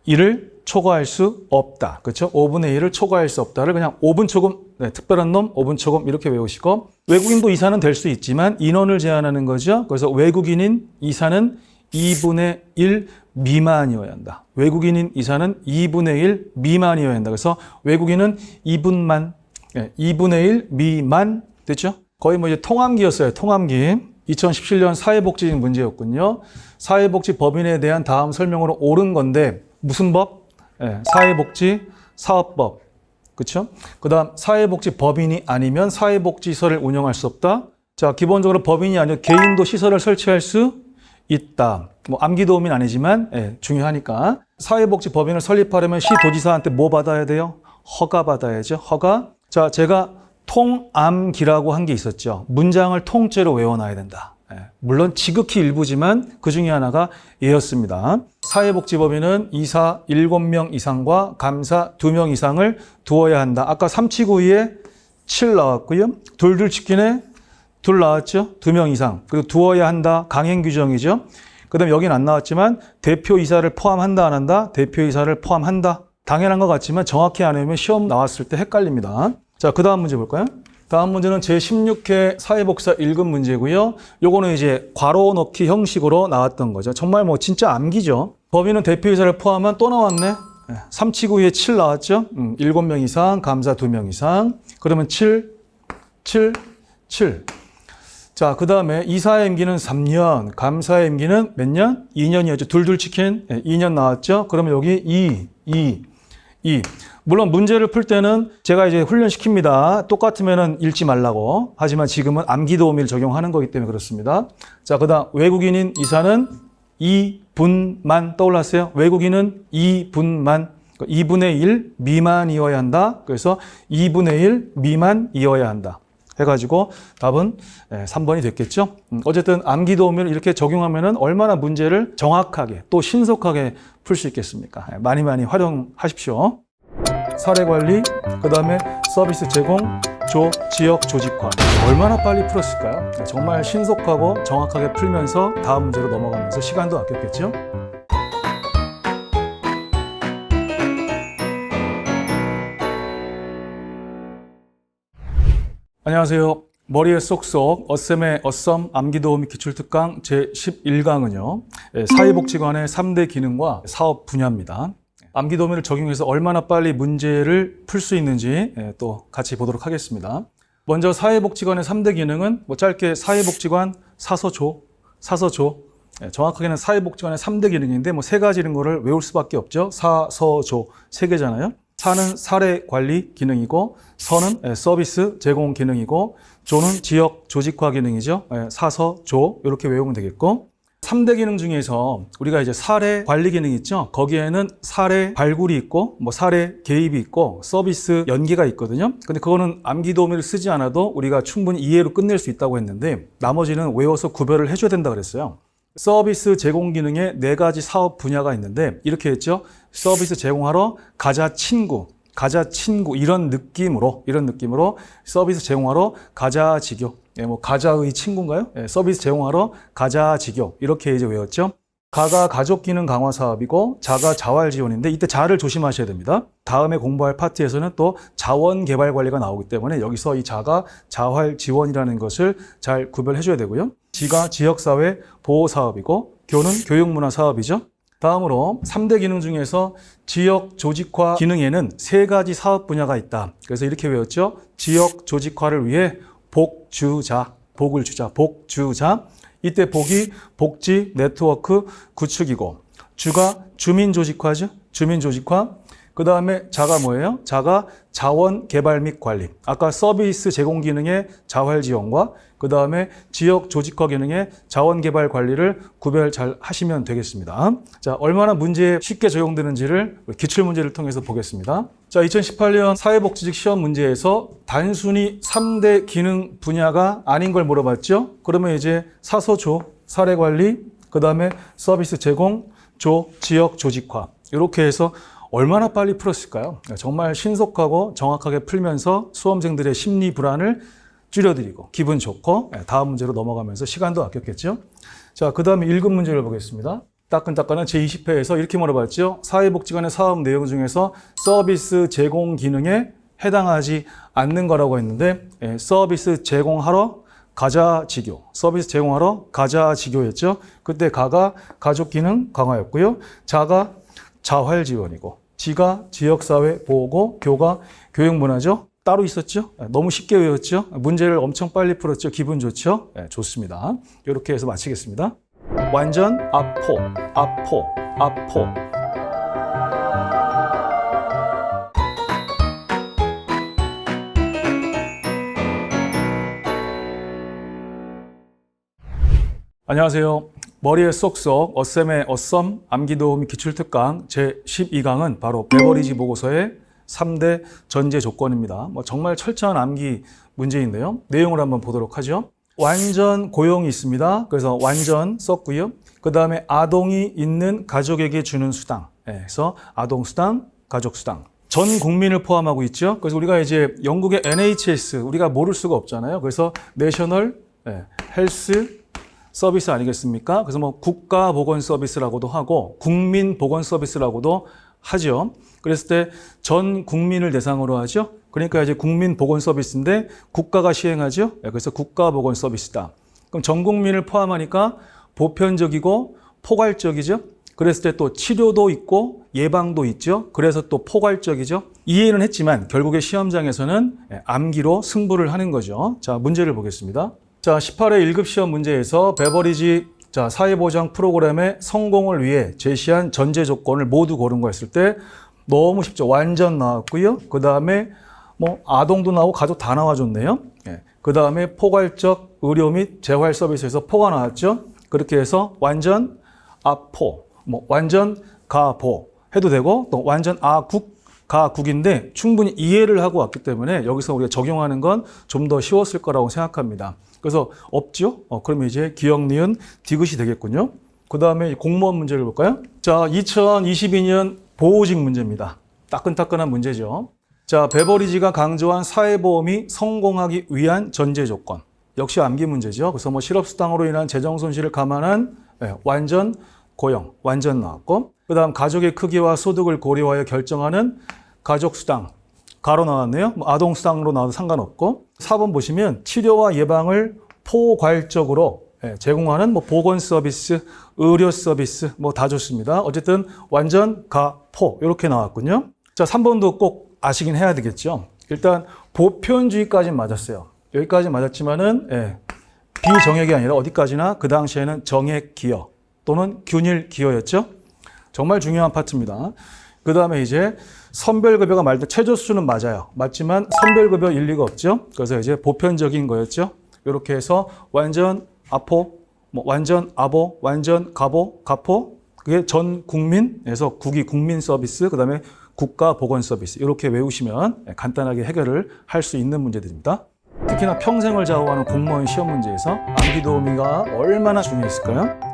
1을 초과할 수 없다. 그렇죠? 5분의 1을 초과할 수 없다를 그냥 5분 초금, 특별한 놈 5분 초금 이렇게 외우시고 외국인도 이사는 될 수 있지만 인원을 제한하는 거죠. 그래서 외국인인 이사는 2분의 1 미만이어야 한다. 외국인인 이사는 2분의 1 미만이어야 한다. 그래서 외국인은 2분의 1 미만 됐죠? 거의 뭐 이제 통암기였어요. 통암기. 2017년 사회복지 문제였군요. 사회복지 법인에 대한 다음 설명으로 옳은 건데 무슨 법? 사회복지 사업법. 그렇죠? 그다음 사회복지 법인이 아니면 사회복지시설을 운영할 수 없다. 자, 기본적으로 법인이 아니라 개인도 시설을 설치할 수 있다. 뭐 암기도우미는 아니지만 중요하니까. 사회복지 법인을 설립하려면 시도지사한테 뭐 받아야 돼요? 허가 받아야죠. 허가. 자, 제가 통암기라고 한 게 있었죠. 문장을 통째로 외워놔야 된다. 물론 지극히 일부지만 그 중에 하나가 얘였습니다. 사회복지법인은 이사 7명 이상과 감사 2명 이상을 두어야 한다. 아까 379에 7 나왔고요. 둘치킨에 2 나왔죠. 2명 이상. 그리고 두어야 한다. 강행 규정이죠. 그 다음에 여긴 안 나왔지만 대표이사를 포함한다 안 한다? 대표이사를 포함한다. 당연한 것 같지만 정확히 안 외우면 시험 나왔을 때 헷갈립니다. 자, 그 다음 문제 볼까요? 다음 문제는 제16회 사회복사 1급 문제고요. 요거는 이제 괄호 넣기 형식으로 나왔던 거죠. 정말 뭐 진짜 암기죠. 법인은 대표이사를 포함한 또 나왔네. 379에 7 나왔죠. 7명 이상, 감사 2명 이상. 그러면 7. 자, 그 다음에 이사의 임기는 3년, 감사의 임기는 몇 년? 2년이었죠. 둘치킨 2년 나왔죠. 그러면 여기 2. 물론 문제를 풀 때는 제가 이제 훈련시킵니다. 똑같으면은 읽지 말라고. 하지만 지금은 암기도우미를 적용하는 거기 때문에 그렇습니다. 자, 그 다음 외국인인 이사는 2분만 떠올랐어요. 외국인은 2분만. 2분의 1 미만이어야 한다. 그래서 2분의 1 미만이어야 한다. 해가지고 답은 3번이 됐겠죠. 어쨌든 암기도우미를 이렇게 적용하면은 얼마나 문제를 정확하게 또 신속하게 풀 수 있겠습니까? 많이 활용하십시오. 사례관리, 그 다음에 서비스 제공, 지역 조직화. 얼마나 빨리 풀었을까요? 정말 신속하고 정확하게 풀면서 다음 문제로 넘어가면서 시간도 아꼈겠죠. 안녕하세요. 머리에 쏙쏙 어쌤의 어썸 암기도우미 기출특강 제11강은요. 사회복지관의 3대 기능과 사업 분야입니다. 암기도우미를 적용해서 얼마나 빨리 문제를 풀 수 있는지 또 같이 보도록 하겠습니다. 먼저 사회복지관의 3대 기능은 뭐 짧게 사회복지관 사서조. 정확하게는 사회복지관의 3대 기능인데 뭐 3가지 이런 거를 외울 수밖에 없죠. 사서조 3개잖아요. 사는 사례 관리 기능이고, 서는 서비스 제공 기능이고, 조는 지역 조직화 기능이죠. 사서조 이렇게 외우면 되겠고, 3대 기능 중에서 우리가 이제 사례 관리 기능 있죠. 거기에는 사례 발굴이 있고, 뭐 사례 개입이 있고, 서비스 연계가 있거든요. 근데 그거는 암기도우미를 쓰지 않아도 우리가 충분히 이해로 끝낼 수 있다고 했는데, 나머지는 외워서 구별을 해줘야 된다 그랬어요. 서비스 제공 기능에 4가지 사업 분야가 있는데 이렇게 했죠. 서비스 제공하러 가자 친구 이런 느낌으로 서비스 제공하러 가자 직교. 뭐 가자의 친구인가요? 서비스 제공하러 가자 직교 이렇게 이제 외웠죠. 가가 가족 기능 강화 사업이고 자가 자활 지원인데 이때 자를 조심하셔야 됩니다. 다음에 공부할 파트에서는 또 자원 개발 관리가 나오기 때문에 여기서 이 자가 자활 지원이라는 것을 잘 구별해 줘야 되고요. 지가 지역사회 보호 사업이고 교는 교육문화 사업이죠. 다음으로 3대 기능 중에서 지역 조직화 기능에는 3가지 사업 분야가 있다. 그래서 이렇게 외웠죠. 지역 조직화를 위해 복을 주자. 이때 복이 복지 네트워크 구축이고, 주가 주민 조직화죠. 주민 조직화. 그 다음에 자가 뭐예요? 자가 자원 개발 및 관리. 아까 서비스 제공 기능의 자활 지원과 그 다음에 지역 조직화 기능의 자원 개발 관리를 구별 잘 하시면 되겠습니다. 자, 얼마나 문제에 쉽게 적용되는지를 기출 문제를 통해서 보겠습니다. 자, 2018년 사회복지직 시험 문제에서 단순히 3대 기능 분야가 아닌 걸 물어봤죠. 그러면 이제 사서조, 사례관리, 그 다음에 서비스 제공, 지역 조직화 이렇게 해서 얼마나 빨리 풀었을까요? 정말 신속하고 정확하게 풀면서 수험생들의 심리 불안을 줄여드리고 기분 좋고 다음 문제로 넘어가면서 시간도 아꼈겠죠. 자, 그 다음에 1급 문제를 보겠습니다. 따끈따끈한 제20회에서 이렇게 물어봤죠. 사회복지관의 사업 내용 중에서 서비스 제공 기능에 해당하지 않는 거라고 했는데 서비스 제공하러 가자 직교, 서비스 제공하러 가자 직교였죠. 그때 가가 가족 기능 강화였고요. 자가 자활 지원이고, 지가 지역사회 보호고, 교가 교육문화죠. 따로 있었죠? 너무 쉽게 외웠죠? 문제를 엄청 빨리 풀었죠? 기분 좋죠? 네, 좋습니다. 이렇게 해서 마치겠습니다. 완전 아포, 아포, 아포. 안녕하세요. 머리에 쏙쏙 어쌤의 어썸 암기도우미 기출특강 제12강은 바로 베버리지 보고서의 3대 전제 조건입니다. 정말 철저한 암기 문제인데요. 내용을 한번 보도록 하죠. 완전 고용이 있습니다. 그래서 완전 썼고요. 그 다음에 아동이 있는 가족에게 주는 수당. 그래서 아동수당, 가족수당. 전 국민을 포함하고 있죠. 그래서 우리가 이제 영국의 NHS 우리가 모를 수가 없잖아요. 그래서 내셔널 헬스 서비스 아니겠습니까? 그래서 국가보건 서비스라고도 하고 국민보건 서비스라고도 하죠. 그랬을 때 전 국민을 대상으로 하죠. 그러니까 이제 국민보건 서비스인데 국가가 시행하죠. 그래서 국가보건 서비스다. 그럼 전 국민을 포함하니까 보편적이고 포괄적이죠. 그랬을 때 또 치료도 있고 예방도 있죠. 그래서 또 포괄적이죠. 이해는 했지만 결국에 시험장에서는 암기로 승부를 하는 거죠. 자, 문제를 보겠습니다. 자, 18회 1급 시험 문제에서 베버리지 사회보장 프로그램의 성공을 위해 제시한 전제 조건을 모두 고른 거였을 때 너무 쉽죠. 완전 나왔고요. 그 다음에 아동도 나오고 가족 다 나와줬네요. 그 다음에 포괄적 의료 및 재활 서비스에서 포가 나왔죠. 그렇게 해서 완전 아포, 완전 가보 해도 되고 또 완전 아국, 가국인데 충분히 이해를 하고 왔기 때문에 여기서 우리가 적용하는 건 좀 더 쉬웠을 거라고 생각합니다. 그래서 없죠? 그러면 이제 기역, 니은, 디귿이 되겠군요. 그 다음에 공무원 문제를 볼까요? 자, 2022년 보호직 문제입니다. 따끈따끈한 문제죠. 자, 베버리지가 강조한 사회보험이 성공하기 위한 전제 조건. 역시 암기 문제죠. 그래서 실업수당으로 인한 재정 손실을 감안한 완전 고용, 완전 나왔고, 그 다음 가족의 크기와 소득을 고려하여 결정하는 가족수당, 가로 나왔네요. 아동수당으로 나와도 상관없고 4번 보시면 치료와 예방을 포괄적으로 제공하는 보건 서비스, 의료 서비스 다 좋습니다. 어쨌든 완전 가포 이렇게 나왔군요. 자, 3번도 꼭 아시긴 해야 되겠죠. 일단 보편주의까지는 맞았어요. 여기까지 맞았지만은 비정액이 아니라 어디까지나 그 당시에는 정액 기여 또는 균일 기여였죠. 정말 중요한 파트입니다. 그 다음에 이제 선별급여가 말도 최저수준은 맞아요. 맞지만 선별급여 일리가 없죠. 그래서 이제 보편적인 거였죠. 이렇게 해서 완전 아포, 완전 아보, 완전 가보, 가포. 그게 전 국민에서 국이 국민 서비스, 그 다음에 국가 보건 서비스. 이렇게 외우시면 간단하게 해결을 할 수 있는 문제들입니다. 특히나 평생을 좌우하는 공무원 시험 문제에서 암기도우미가 얼마나 중요했을까요?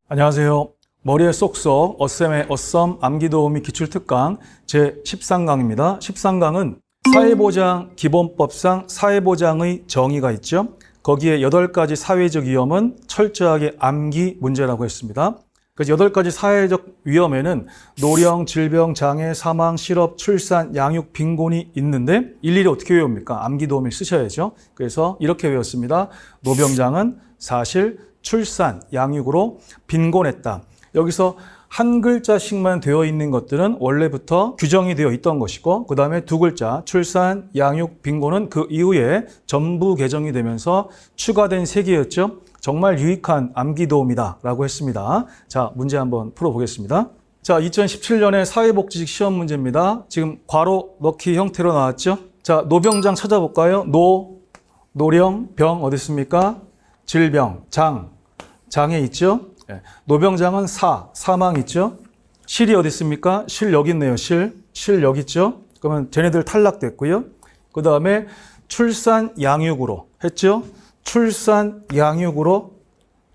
안녕하세요. 머리에 쏙쏙 어쌤의 어썸 암기도우미 기출특강 제13강입니다. 13강은 사회보장 기본법상 사회보장의 정의가 있죠. 거기에 8가지 사회적 위험은 철저하게 암기 문제라고 했습니다. 그래서 8가지 사회적 위험에는 노령, 질병, 장애, 사망, 실업, 출산, 양육, 빈곤이 있는데 일일이 어떻게 외웁니까? 암기도우미를 쓰셔야죠. 그래서 이렇게 외웠습니다. 노병장은 사실 출산, 양육으로 빈곤했다. 여기서 한 글자씩만 되어 있는 것들은 원래부터 규정이 되어 있던 것이고 그 다음에 2글자 출산, 양육, 빈곤은 그 이후에 전부 개정이 되면서 추가된 3개였죠. 정말 유익한 암기도움이다 라고 했습니다. 자, 문제 한번 풀어보겠습니다. 자, 2017년의 사회복지직 시험 문제입니다. 지금 괄호 넣기 형태로 나왔죠. 자, 노병장 찾아볼까요? 노령, 병 어디 있습니까? 질병, 장애 있죠? 노병장은 사망 있죠? 실이 어디 있습니까? 실 여기 있네요. 실 여기 있죠? 그러면 쟤네들 탈락됐고요. 그 다음에 출산 양육으로 했죠? 출산 양육으로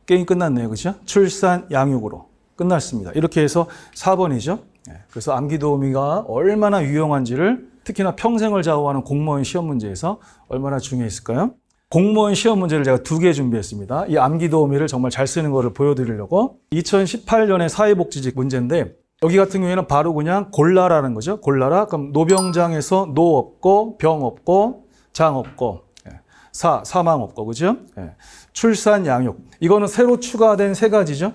게임 끝났네요. 그죠? 출산 양육으로 끝났습니다. 이렇게 해서 4번이죠. 그래서 암기도우미가 얼마나 유용한지를 특히나 평생을 좌우하는 공무원 시험 문제에서 얼마나 중요했을까요? 공무원 시험 문제를 제가 2개 준비했습니다. 이 암기도우미를 정말 잘 쓰는 거를 보여드리려고 2018년의 사회복지직 문제인데 여기 같은 경우에는 바로 그냥 골라라는 거죠. 골라라. 그럼 노병장에서 노 없고 병 없고 장 없고 사망 없고 그죠? 출산 양육 이거는 새로 추가된 3가지죠.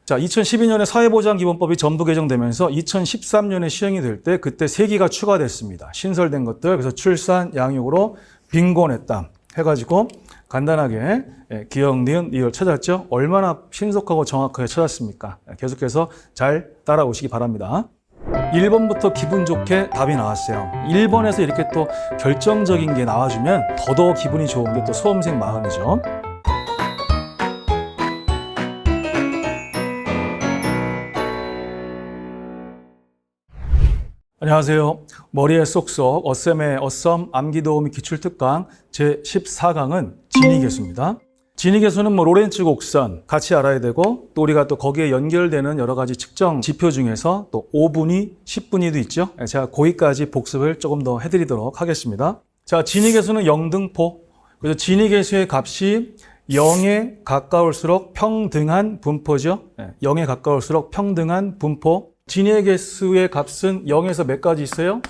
자, 2012년에 사회보장기본법이 전부 개정되면서 2013년에 시행이 될 때 그때 3기가 추가됐습니다. 신설된 것들. 그래서 출산, 양육으로 빈곤했다 해가지고 간단하게 기억, 니은, 리을 찾았죠? 얼마나 신속하고 정확하게 찾았습니까? 계속해서 잘 따라오시기 바랍니다. 1번부터 기분 좋게 답이 나왔어요. 1번에서 이렇게 또 결정적인 게 나와주면 더더욱 기분이 좋은 게 또 수험생 마음이죠. 안녕하세요. 머리에 쏙쏙 어쌤의 어썸 암기도우미 기출특강 제14강은 진위계수입니다. 진위계수는 로렌츠 곡선 같이 알아야 되고 또 우리가 또 거기에 연결되는 여러 가지 측정 지표 중에서 또 5분위, 10분위도 있죠. 제가 거기까지 복습을 조금 더 해드리도록 하겠습니다. 자, 진위계수는 영등포. 그래서 진위계수의 값이 0에 가까울수록 평등한 분포죠. 0에 가까울수록 평등한 분포. 진위의 개수의 값은 0에서 몇 가지 있어요?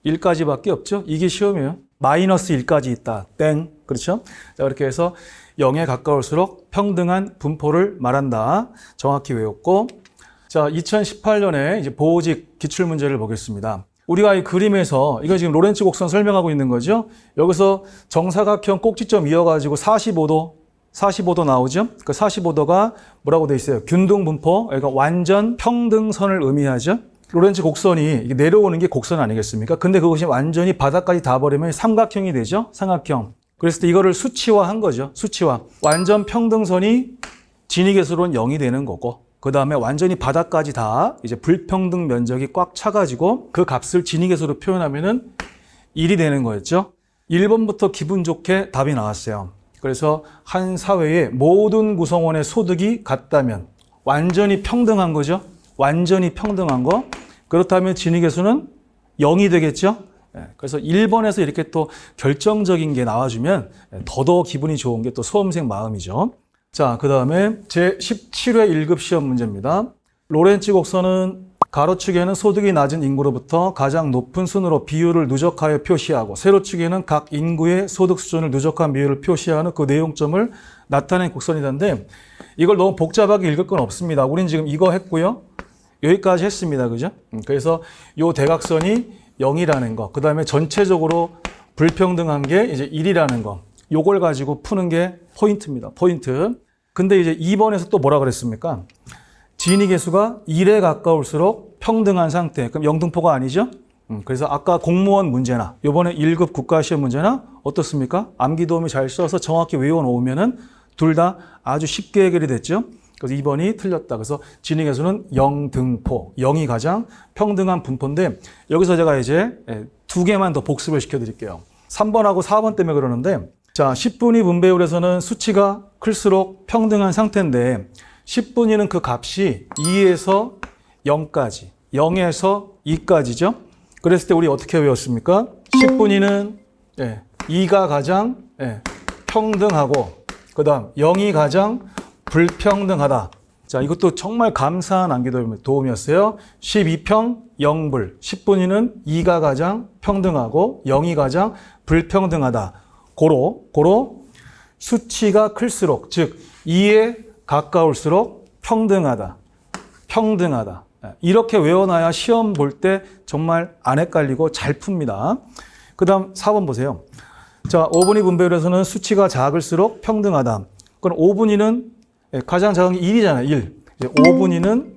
1까지밖에 없죠. 이게 시험이에요. 마이너스 1까지 있다. 땡. 그렇죠? 자, 그렇게 해서 0에 가까울수록 평등한 분포를 말한다. 정확히 외웠고. 자, 2018년에 이제 보호직 기출문제를 보겠습니다. 우리가 이 그림에서, 이거 지금 로렌츠 곡선 설명하고 있는 거죠? 여기서 정사각형 꼭지점 이어가지고 45도 나오죠? 그 45도가 뭐라고 돼 있어요? 균등분포, 그러니까 완전 평등선을 의미하죠? 로렌츠 곡선이 내려오는 게 곡선 아니겠습니까? 근데 그것이 완전히 바닥까지 닿아버리면 삼각형이 되죠? 삼각형. 그랬을 때 이거를 수치화한 거죠. 수치화. 완전 평등선이 진위계수로는 0이 되는 거고, 그 다음에 완전히 바닥까지 다 이제 불평등 면적이 꽉 차가지고 그 값을 진위계수로 표현하면은 1이 되는 거였죠. 1번부터 기분 좋게 답이 나왔어요. 그래서 한 사회의 모든 구성원의 소득이 같다면 완전히 평등한 거죠. 완전히 평등한 거. 그렇다면 진위계수는 0이 되겠죠. 그래서 1번에서 이렇게 또 결정적인 게 나와주면 더더욱 기분이 좋은 게 또 수험생 마음이죠. 자, 그 다음에 제17회 1급 시험 문제입니다. 로렌츠 곡선은 가로축에는 소득이 낮은 인구로부터 가장 높은 순으로 비율을 누적하여 표시하고 세로축에는 각 인구의 소득 수준을 누적한 비율을 표시하는 그 내용점을 나타낸 곡선이던데 이걸 너무 복잡하게 읽을 건 없습니다. 우린 지금 이거 했고요. 여기까지 했습니다. 그죠? 그래서 이 대각선이 0이라는 거, 그 다음에 전체적으로 불평등한 게 이제 1이라는 거, 요걸 가지고 푸는 게 포인트입니다. 포인트. 근데 이제 2번에서 또 뭐라 그랬습니까? 진위계수가 1에 가까울수록 평등한 상태. 그럼 영등포가 아니죠? 그래서 아까 공무원 문제나 이번에 1급 국가시험 문제나 어떻습니까? 암기도움이 잘 써서 정확히 외워놓으면은 둘 다 아주 쉽게 해결이 됐죠? 그래서 2번이 틀렸다. 그래서 진위계수는 영등포, 0이 가장 평등한 분포인데 여기서 제가 이제 2개만 더 복습을 시켜드릴게요. 3번하고 4번 때문에 그러는데 자, 10분위 분배율에서는 수치가 클수록 평등한 상태인데 10분위는 그 값이 2에서 0까지, 0에서 2까지죠. 그랬을 때 우리 어떻게 외웠습니까? 10분위는 2가 가장 평등하고 그 다음 0이 가장 불평등하다. 자, 이것도 정말 감사한 암기도움이었어요. 12평 0불. 10분위는 2가 가장 평등하고 0이 가장 불평등하다. 고로 수치가 클수록, 즉 2에 가까울수록 평등하다. 평등하다. 이렇게 외워놔야 시험 볼 때 정말 안 헷갈리고 잘 풉니다. 그 다음 4번 보세요. 자, 5분위 분배율에서는 수치가 작을수록 평등하다. 그럼 5분위는 가장 작은 게 1이잖아요. 1. 5분위는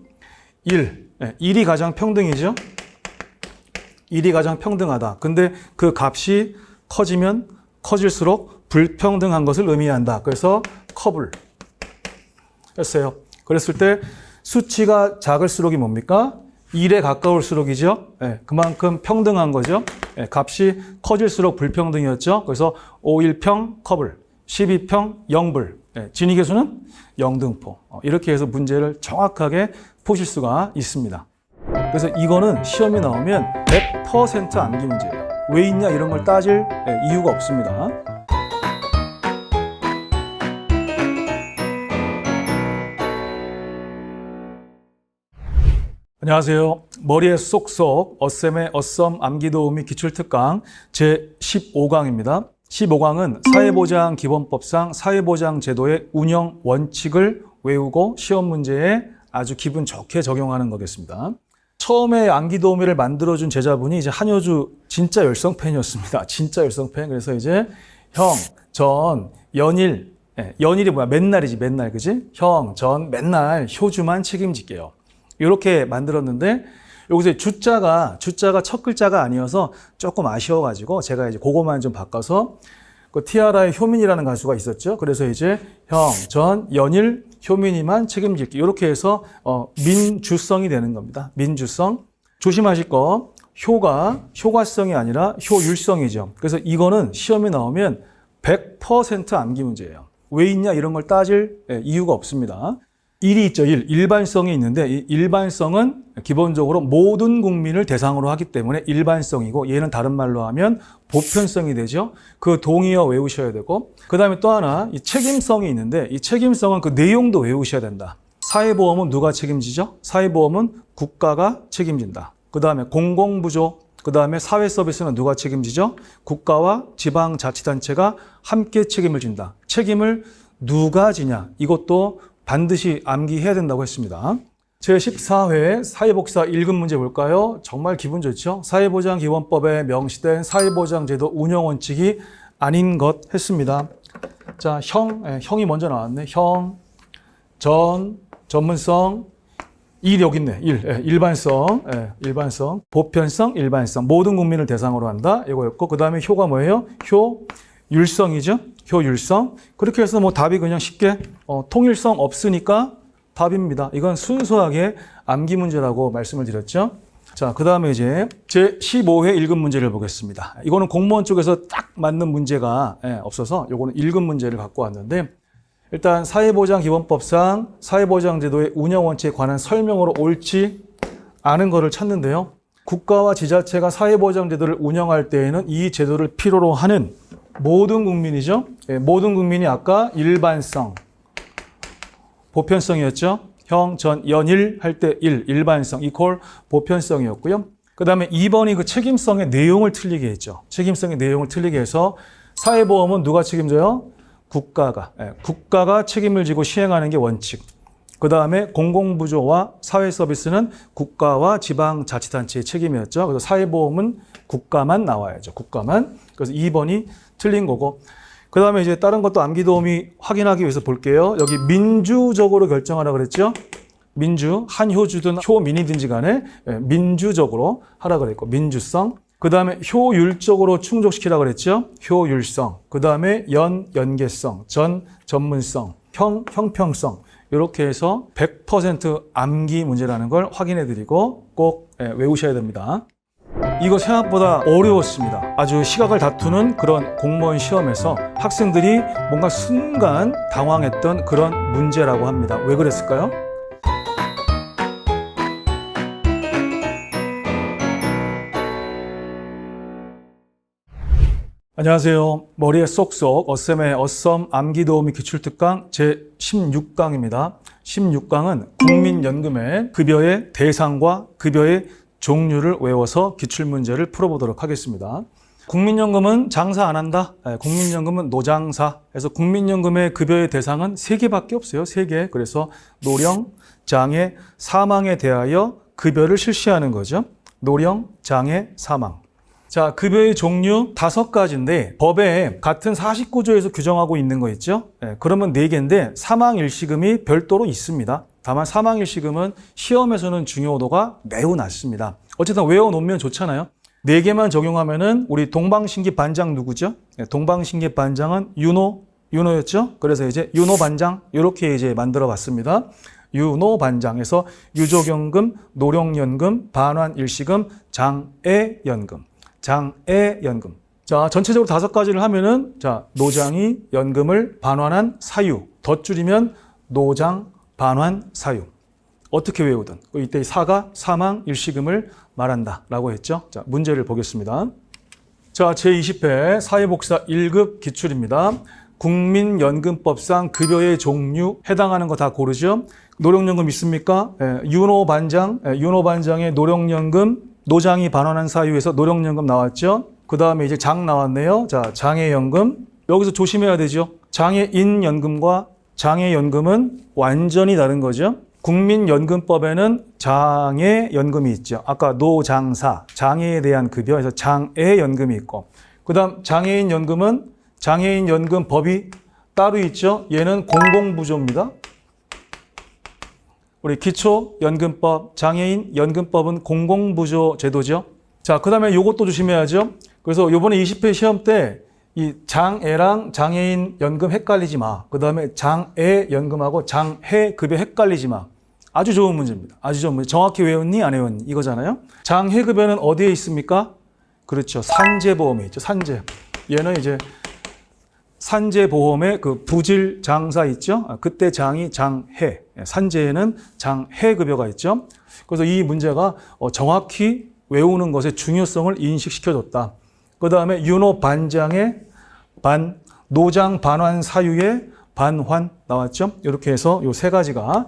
1. 1이 가장 평등이죠. 1이 가장 평등하다. 근데 그 값이 커지면 커질수록 불평등한 것을 의미한다. 그래서 커블 했어요. 그랬을 때 수치가 작을수록이 뭡니까? 1에 가까울수록이죠. 그만큼 평등한 거죠. 값이 커질수록 불평등이었죠. 그래서 5일평 커블, 12평 0불, 진위계수는 영등포. 이렇게 해서 문제를 정확하게 푸실 수가 있습니다. 그래서 이거는 시험이 나오면 100% 암기 문제예요. 왜 있냐 이런 걸 따질 이유가 없습니다. 안녕하세요. 머리에 쏙쏙 어쌤의 어썸 암기도우미 기출특강 제15강입니다. 15강은 사회보장기본법상 사회보장제도의 운영 원칙을 외우고 시험 문제에 아주 기분 좋게 적용하는 거겠습니다. 처음에 암기도우미를 만들어준 제자분이 이제 한효주 진짜 열성팬이었습니다. 진짜 열성팬. 그래서 이제 형, 전, 연일, 연일이 뭐야? 맨날이지, 맨날, 그지? 형, 전, 맨날 효주만 책임질게요. 이렇게 만들었는데 여기서 주자가 첫 글자가 아니어서 조금 아쉬워가지고 제가 이제 그거만 좀 바꿔서 그 티아라의 효민이라는 가수가 있었죠. 그래서 이제 형, 전, 연일, 효민이만 책임질게. 이렇게 해서 민주성이 되는 겁니다. 민주성. 조심하실 거. 효과성이 아니라 효율성이죠. 그래서 이거는 시험에 나오면 100% 암기 문제예요. 왜 있냐 이런 걸 따질 이유가 없습니다. 일이 있죠. 일반성이 있는데 이 일반성은 기본적으로 모든 국민을 대상으로 하기 때문에 일반성이고 얘는 다른 말로 하면 보편성이 되죠. 그 동의어 외우셔야 되고 그 다음에 또 하나 이 책임성이 있는데 이 책임성은 그 내용도 외우셔야 된다. 사회보험은 누가 책임지죠? 사회보험은 국가가 책임진다. 그 다음에 공공부조, 그 다음에 사회서비스는 누가 책임지죠? 국가와 지방자치단체가 함께 책임을 진다. 책임을 누가 지냐? 이것도 반드시 암기해야 된다고 했습니다. 제14회 사회복사 1급 문제 볼까요? 정말 기분 좋죠? 사회보장기본법에 명시된 사회보장제도 운영원칙이 아닌 것 했습니다. 자, 형이 먼저 나왔네. 형, 전, 전문성, 일 여기 있네. 일반성, 일반성, 보편성, 일반성. 모든 국민을 대상으로 한다. 이거였고, 그 다음에 효가 뭐예요? 효율성이죠. 효율성. 그렇게 해서 뭐 답이 그냥 쉽게 통일성 없으니까 답입니다. 이건 순수하게 암기 문제라고 말씀을 드렸죠. 자, 그 다음에 이제 제15회 1급 문제를 보겠습니다. 이거는 공무원 쪽에서 딱 맞는 문제가 없어서 이거는 1급 문제를 갖고 왔는데 일단 사회보장기본법상 사회보장제도의 운영원칙에 관한 설명으로 옳지 않은 거를 찾는데요. 국가와 지자체가 사회보장제도를 운영할 때에는 이 제도를 필요로 하는 모든 국민이죠. 모든 국민이 아까 일반성, 보편성이었죠. 형, 전, 연일 할 때 일반성, 이퀄 보편성이었고요. 그 다음에 2번이 그 책임성의 내용을 틀리게 했죠. 책임성의 내용을 틀리게 해서 사회보험은 누가 책임져요? 국가가 책임을 지고 시행하는 게 원칙. 그 다음에 공공부조와 사회서비스는 국가와 지방자치단체의 책임이었죠. 그래서 사회보험은 국가만 나와야죠. 국가만. 그래서 2번이 틀린 거고. 그 다음에 이제 다른 것도 암기도우미 확인하기 위해서 볼게요. 여기 민주적으로 결정하라 그랬죠. 민주, 한효주든 효민이든지 간에 민주적으로 하라 그랬고, 민주성. 그 다음에 효율적으로 충족시키라 그랬죠. 효율성. 그 다음에 연계성, 전문성, 형평성. 이렇게 해서 100% 암기 문제라는 걸 확인해 드리고 꼭 외우셔야 됩니다. 이거 생각보다 어려웠습니다. 아주 시각을 다투는 그런 공무원 시험에서 학생들이 뭔가 순간 당황했던 그런 문제라고 합니다. 왜 그랬을까요? 안녕하세요. 머리에 쏙쏙 어쌤의 어썸 암기도우미 기출특강 제16강입니다. 16강은 국민연금의 급여의 대상과 급여의 종류를 외워서 기출문제를 풀어보도록 하겠습니다. 국민연금은 장사 안 한다. 국민연금은 노장사. 그래서 국민연금의 급여의 대상은 3개밖에 없어요. 3개. 그래서 노령, 장애, 사망에 대하여 급여를 실시하는 거죠. 노령, 장애, 사망. 자, 급여의 종류 5가지인데 법에 같은 49조에서 규정하고 있는 거 있죠? 그러면 4개인데 사망일시금이 별도로 있습니다. 다만 사망일시금은 시험에서는 중요도가 매우 낮습니다. 어쨌든 외워놓으면 좋잖아요. 4개만 적용하면은 우리 동방신기 반장 누구죠? 동방신기 반장은 윤호였죠? 그래서 이제 윤호 반장 이렇게 이제 만들어 봤습니다. 윤호 반장에서 유족연금, 노령연금, 반환일시금, 장애연금. 장애연금. 자, 전체적으로 5가지를 하면은, 자, 노장이 연금을 반환한 사유. 더 줄이면 노장 반환 사유. 어떻게 외우든. 이때 사가 사망 일시금을 말한다. 라고 했죠. 자, 문제를 보겠습니다. 자, 제20회 사회복사 1급 기출입니다. 국민연금법상 급여의 종류 해당하는 거 다 고르죠. 노령연금 있습니까? 윤호 반장의 노령연금 노장이 반환한 사유에서 노령연금 나왔죠. 그 다음에 이제 장 나왔네요. 자, 장애연금. 여기서 조심해야 되죠. 장애인연금과 장애연금은 완전히 다른 거죠. 국민연금법에는 장애연금이 있죠. 아까 노장사, 장애에 대한 급여에서 장애연금이 있고, 그 다음 장애인연금은 장애인연금법이 따로 있죠. 얘는 공공부조입니다. 우리 기초연금법, 장애인연금법은 공공부조 제도죠. 자, 그 다음에 요것도 조심해야죠. 그래서 요번에 20회 시험 때 이 장애랑 장애인 연금 헷갈리지 마. 그 다음에 장애 연금하고 장해 급여 헷갈리지 마. 아주 좋은 문제입니다. 아주 좋은 문제. 정확히 외웠니? 안 외웠니? 이거잖아요. 장해 급여는 어디에 있습니까? 그렇죠. 산재보험에 있죠. 산재. 얘는 이제 산재보험의 그 부질 장사 있죠. 그때 장이 장해. 산재에는 장해 급여가 있죠. 그래서 이 문제가 정확히 외우는 것의 중요성을 인식시켜줬다. 그 다음에 윤호 반장의 반, 노장 반환 사유의 반환 나왔죠? 이렇게 해서 이 세 가지가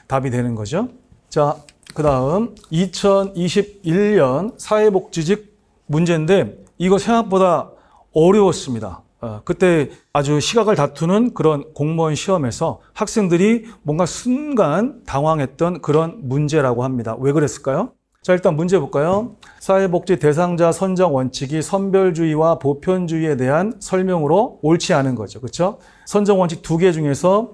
답이 되는 거죠. 자, 그 다음 2021년 사회복지직 문제인데 이거 생각보다 어려웠습니다. 그때 아주 시각을 다투는 그런 공무원 시험에서 학생들이 뭔가 순간 당황했던 그런 문제라고 합니다. 왜 그랬을까요? 자, 일단 문제 볼까요? 사회복지 대상자 선정 원칙이 선별주의와 보편주의에 대한 설명으로 옳지 않은 거죠. 그렇죠? 선정 원칙 2개 중에서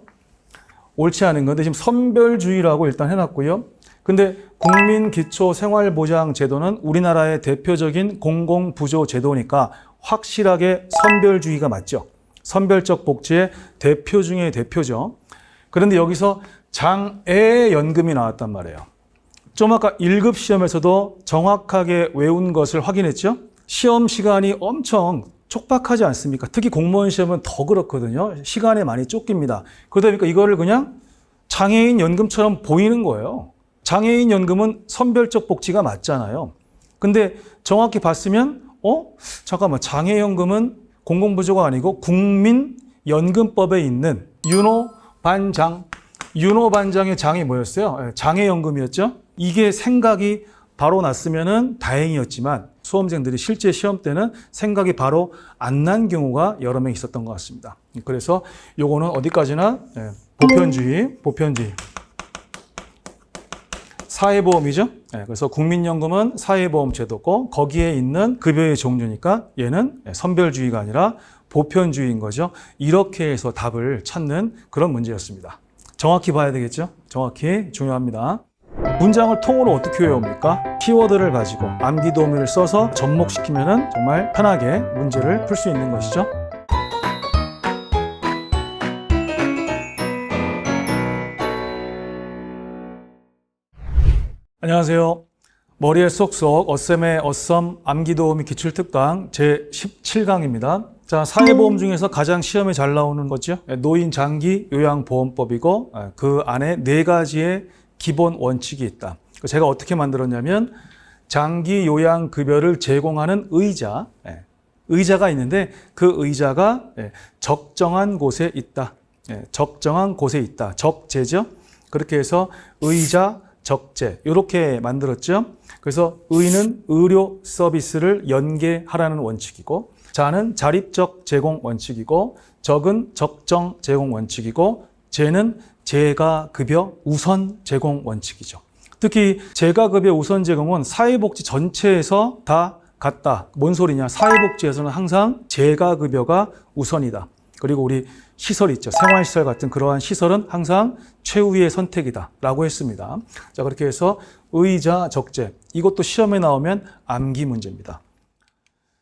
옳지 않은 건데 지금 선별주의라고 일단 해놨고요. 근데 국민기초생활보장제도는 우리나라의 대표적인 공공부조 제도니까 확실하게 선별주의가 맞죠. 선별적 복지의 대표 중에 대표죠. 그런데 여기서 장애연금이 나왔단 말이에요. 좀 아까 1급 시험에서도 정확하게 외운 것을 확인했죠? 시험 시간이 엄청 촉박하지 않습니까? 특히 공무원 시험은 더 그렇거든요. 시간에 많이 쫓깁니다. 그러다 보니까 이거를 그냥 장애인 연금처럼 보이는 거예요. 장애인 연금은 선별적 복지가 맞잖아요. 근데 정확히 봤으면 잠깐만, 장애연금은 공공부조가 아니고 국민연금법에 있는 윤호 반장의 장이 뭐였어요? 장애연금이었죠? 이게 생각이 바로 났으면 다행이었지만 수험생들이 실제 시험 때는 생각이 바로 안 난 경우가 여러 명 있었던 것 같습니다. 그래서 요거는 어디까지나 보편주의. 사회보험이죠. 그래서 국민연금은 사회보험 제도고 거기에 있는 급여의 종류니까 얘는 선별주의가 아니라 보편주의인 거죠. 이렇게 해서 답을 찾는 그런 문제였습니다. 정확히 봐야 되겠죠? 정확히 중요합니다. 문장을 통으로 어떻게 외웁니까? 키워드를 가지고 암기 도우미를 써서 접목시키면 정말 편하게 문제를 풀 수 있는 것이죠. 안녕하세요. 머리에 쏙쏙 어쌤의 어썸 암기도우미 기출특강 제17강입니다. 자, 사회보험 중에서 가장 시험에 잘 나오는 거죠. 노인 장기 요양보험법이고 그 안에 4가지의 기본 원칙이 있다. 제가 어떻게 만들었냐면 장기 요양급여를 제공하는 의자가 있는데 그 의자가 적정한 곳에 있다. 적정한 곳에 있다. 적재죠. 그렇게 해서 의자, 적재 이렇게 만들었죠. 그래서 의는 의료 서비스를 연계하라는 원칙이고 자는 자립적 제공 원칙이고 적은 적정 제공 원칙이고 재는 재가급여 우선 제공 원칙이죠. 특히 재가급여 우선 제공은 사회복지 전체에서 다 같다. 뭔 소리냐? 사회복지에서는 항상 재가급여가 우선이다. 그리고 우리 시설 있죠. 생활시설 같은 그러한 시설은 항상 최후의 선택이다 라고 했습니다. 자, 그렇게 해서 의자, 적재 이것도 시험에 나오면 암기 문제입니다.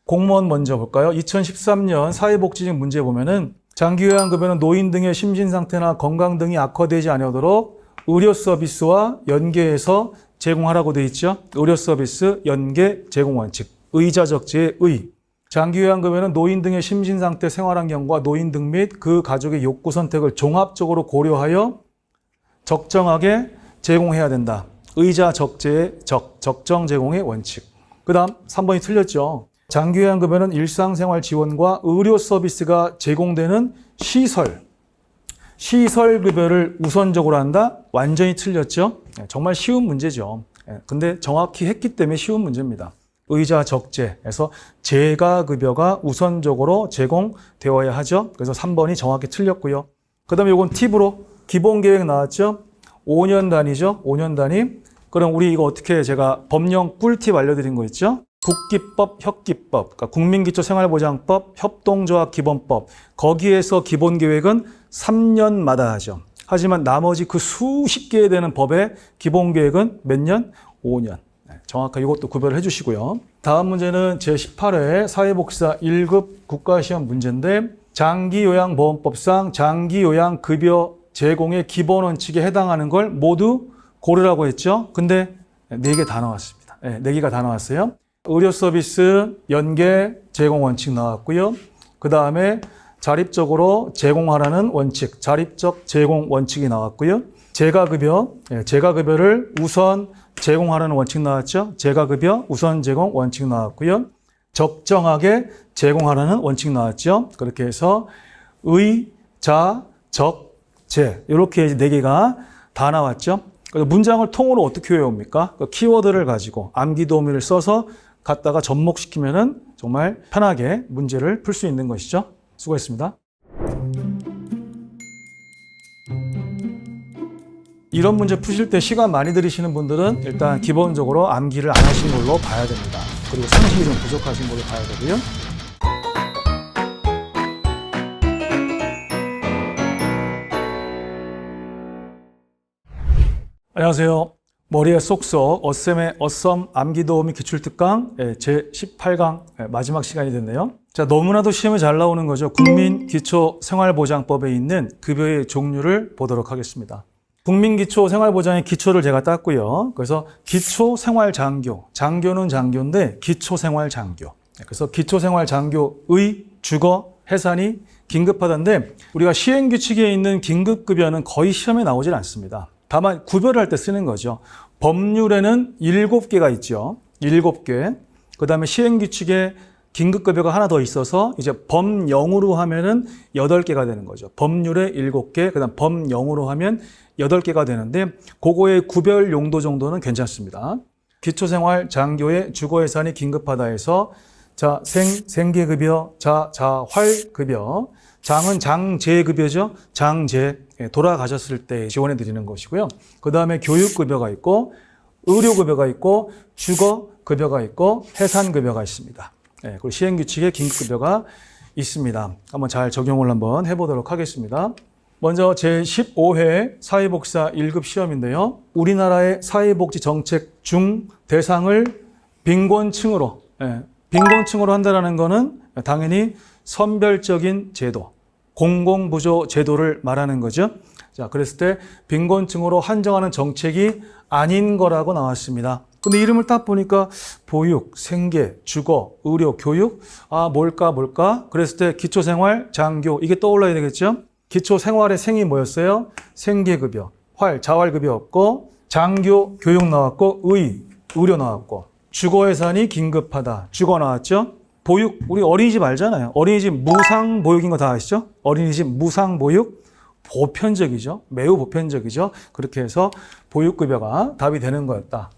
공무원 먼저 볼까요? 2013년 사회복지직 문제 보면은 장기요양급여는 노인 등의 심신상태나 건강 등이 악화되지 않도록 의료 서비스와 연계해서 제공하라고 되어 있죠. 의료 서비스 연계 제공 원칙. 의자 적재의 의. 장기요양급여는 노인 등의 심신상태, 생활환경과 노인 등 및 그 가족의 욕구 선택을 종합적으로 고려하여 적정하게 제공해야 된다. 의자 적재의 적정 제공의 원칙. 그 다음 3번이 틀렸죠. 장기요양급여는 일상생활 지원과 의료 서비스가 제공되는 시설급여를 우선적으로 한다? 완전히 틀렸죠. 정말 쉬운 문제죠. 근데 정확히 했기 때문에 쉬운 문제입니다. 의자 적재에서 재가급여가 우선적으로 제공되어야 하죠. 그래서 3번이 정확히 틀렸고요. 그 다음에 이건 팁으로 기본계획 나왔죠. 5년 단위죠. 5년 단위. 그럼 우리 이거 어떻게 제가 법령 꿀팁 알려드린 거 있죠? 국기법, 협기법, 그러니까 국민기초생활보장법, 협동조합기본법. 거기에서 기본계획은 3년마다 하죠. 하지만 나머지 그 수십 개에 되는 법의 기본계획은 몇 년? 5년. 정확하게 이것도 구별을 해주시고요. 다음 문제는 제18회 사회복지사 1급 국가시험 문제인데 장기요양보험법상 장기요양급여 제공의 기본 원칙에 해당하는 걸 모두 고르라고 했죠. 근데 4개 다 나왔습니다. 4개가 다 나왔어요. 의료 서비스 연계 제공 원칙 나왔고요. 그 다음에 자립적으로 제공하라는 원칙, 자립적 제공 원칙이 나왔고요. 재가급여를 우선 제공하라는 원칙 나왔죠. 재가급여 우선 제공 원칙 나왔고요. 적정하게 제공하라는 원칙 나왔죠. 그렇게 해서 의, 자, 적, 재 이렇게 4개가 다 나왔죠. 그래서 문장을 통으로 어떻게 외웁니까? 그 키워드를 가지고 암기 도우미를 써서 갖다가 접목시키면은 정말 편하게 문제를 풀 수 있는 것이죠. 수고했습니다. 이런 문제 푸실 때 시간 많이 들이시는 분들은 일단 기본적으로 암기를 안 하신 걸로 봐야 됩니다. 그리고 상식이 좀 부족하신 걸로 봐야 되고요. 안녕하세요. 머리에 쏙쏙 어쌤의 어썸 암기도우미 기출특강 제18강 마지막 시간이 됐네요. 자, 너무나도 시험에 잘 나오는 거죠. 국민기초생활보장법에 있는 급여의 종류를 보도록 하겠습니다. 국민기초생활보장의 기초를 제가 땄고요. 그래서 기초생활장교, 장교는 장교인데 기초생활장교. 그래서 기초생활장교의 주거, 해산이 긴급하다인데 우리가 시행규칙에 있는 긴급급여는 거의 시험에 나오질 않습니다. 다만 구별할 때 쓰는 거죠. 법률에는 7개가 있죠. 7개. 그 다음에 시행규칙에 긴급급여가 하나 더 있어서 이제 법령으로 하면은 8개가 되는 거죠. 법률에 7개, 그 다음 법령으로 하면 8개가 되는데 그거의 구별 용도 정도는 괜찮습니다. 기초생활 장교의 주거예산이 긴급하다 해서 자, 생계급여, 활급여, 장은 장제급여죠. 장제, 돌아가셨을 때 지원해 드리는 것이고요. 그 다음에 교육급여가 있고, 의료급여가 있고, 주거급여가 있고, 해산급여가 있습니다. 그리고 시행규칙에 긴급급여가 있습니다. 한번 잘 적용을 한번 해보도록 하겠습니다. 먼저 제15회 사회복지사 1급 시험인데요. 우리나라의 사회복지 정책 중 대상을 빈곤층으로 한다는 거는 당연히 선별적인 제도, 공공부조 제도를 말하는 거죠. 자, 그랬을 때 빈곤층으로 한정하는 정책이 아닌 거라고 나왔습니다. 근데 이름을 딱 보니까 보육, 생계, 주거, 의료, 교육, 뭘까? 그랬을 때 기초생활, 장교, 이게 떠올라야 되겠죠? 기초생활의 생이 뭐였어요? 생계급여, 자활급여 없고, 장교, 교육 나왔고, 의료 나왔고, 주거예산이 긴급하다, 주거 나왔죠? 보육, 우리 어린이집 알잖아요. 어린이집 무상보육인 거 다 아시죠? 어린이집 무상보육, 보편적이죠. 매우 보편적이죠. 그렇게 해서 보육급여가 답이 되는 거였다.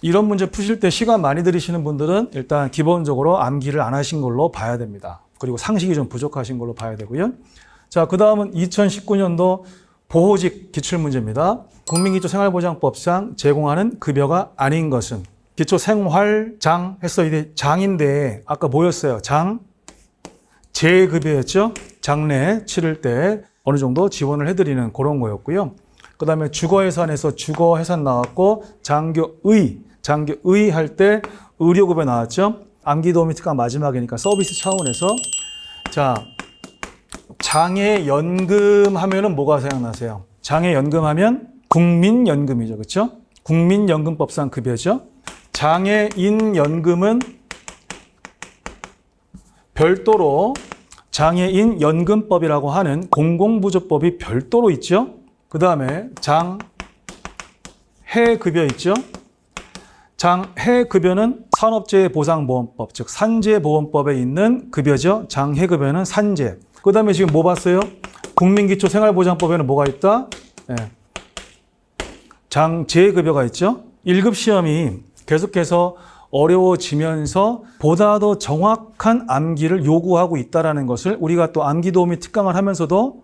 이런 문제 푸실 때 시간 많이 들이시는 분들은 일단 기본적으로 암기를 안 하신 걸로 봐야 됩니다. 그리고 상식이 좀 부족하신 걸로 봐야 되고요. 자, 그 다음은 2019년도 보호직 기출문제입니다. 국민기초생활보장법상 제공하는 급여가 아닌 것은 기초생활장 했어. 이게 장인데 아까 뭐였어요? 재급여였죠? 장례 치를 때 어느 정도 지원을 해드리는 그런 거였고요. 그 다음에 주거예산에서 주거해산 나왔고 장교의 할 때 의료급여 나왔죠. 암기도우미 특강 마지막이니까 서비스 차원에서 자, 장애연금 하면은 뭐가 생각나세요? 장애연금 하면 국민연금이죠. 그렇죠? 국민연금법상 급여죠. 장애인연금은 별도로 장애인연금법이라고 하는 공공부조법이 별도로 있죠. 그 다음에 장해급여 있죠. 장해급여는 산업재해보상보험법, 즉 산재보험법에 있는 급여죠. 장해급여는 산재. 그 다음에 지금 뭐 봤어요? 국민기초생활보장법에는 뭐가 있다? 장재급여가 있죠. 1급 시험이 계속해서 어려워지면서 보다 더 정확한 암기를 요구하고 있다는 것을 우리가 또 암기도우미 특강을 하면서도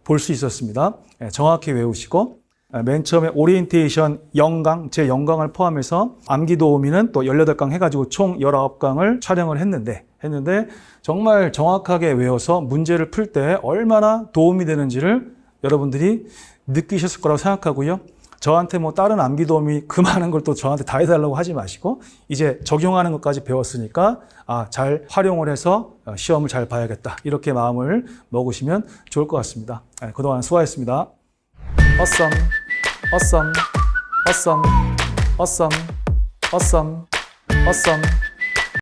볼 수 있었습니다. 정확히 외우시고. 맨 처음에 오리엔테이션 0강, 제 0강을 포함해서 암기 도우미는 또 18강 해가지고 총 19강을 촬영을 했는데 정말 정확하게 외워서 문제를 풀 때 얼마나 도움이 되는지를 여러분들이 느끼셨을 거라고 생각하고요. 저한테 뭐 다른 암기 도우미 그 많은 걸 또 저한테 다 해달라고 하지 마시고 이제 적용하는 것까지 배웠으니까 잘 활용을 해서 시험을 잘 봐야겠다. 이렇게 마음을 먹으시면 좋을 것 같습니다. 그동안 수고하셨습니다. Awesome, awesome, awesome, awesome, awesome, awesome.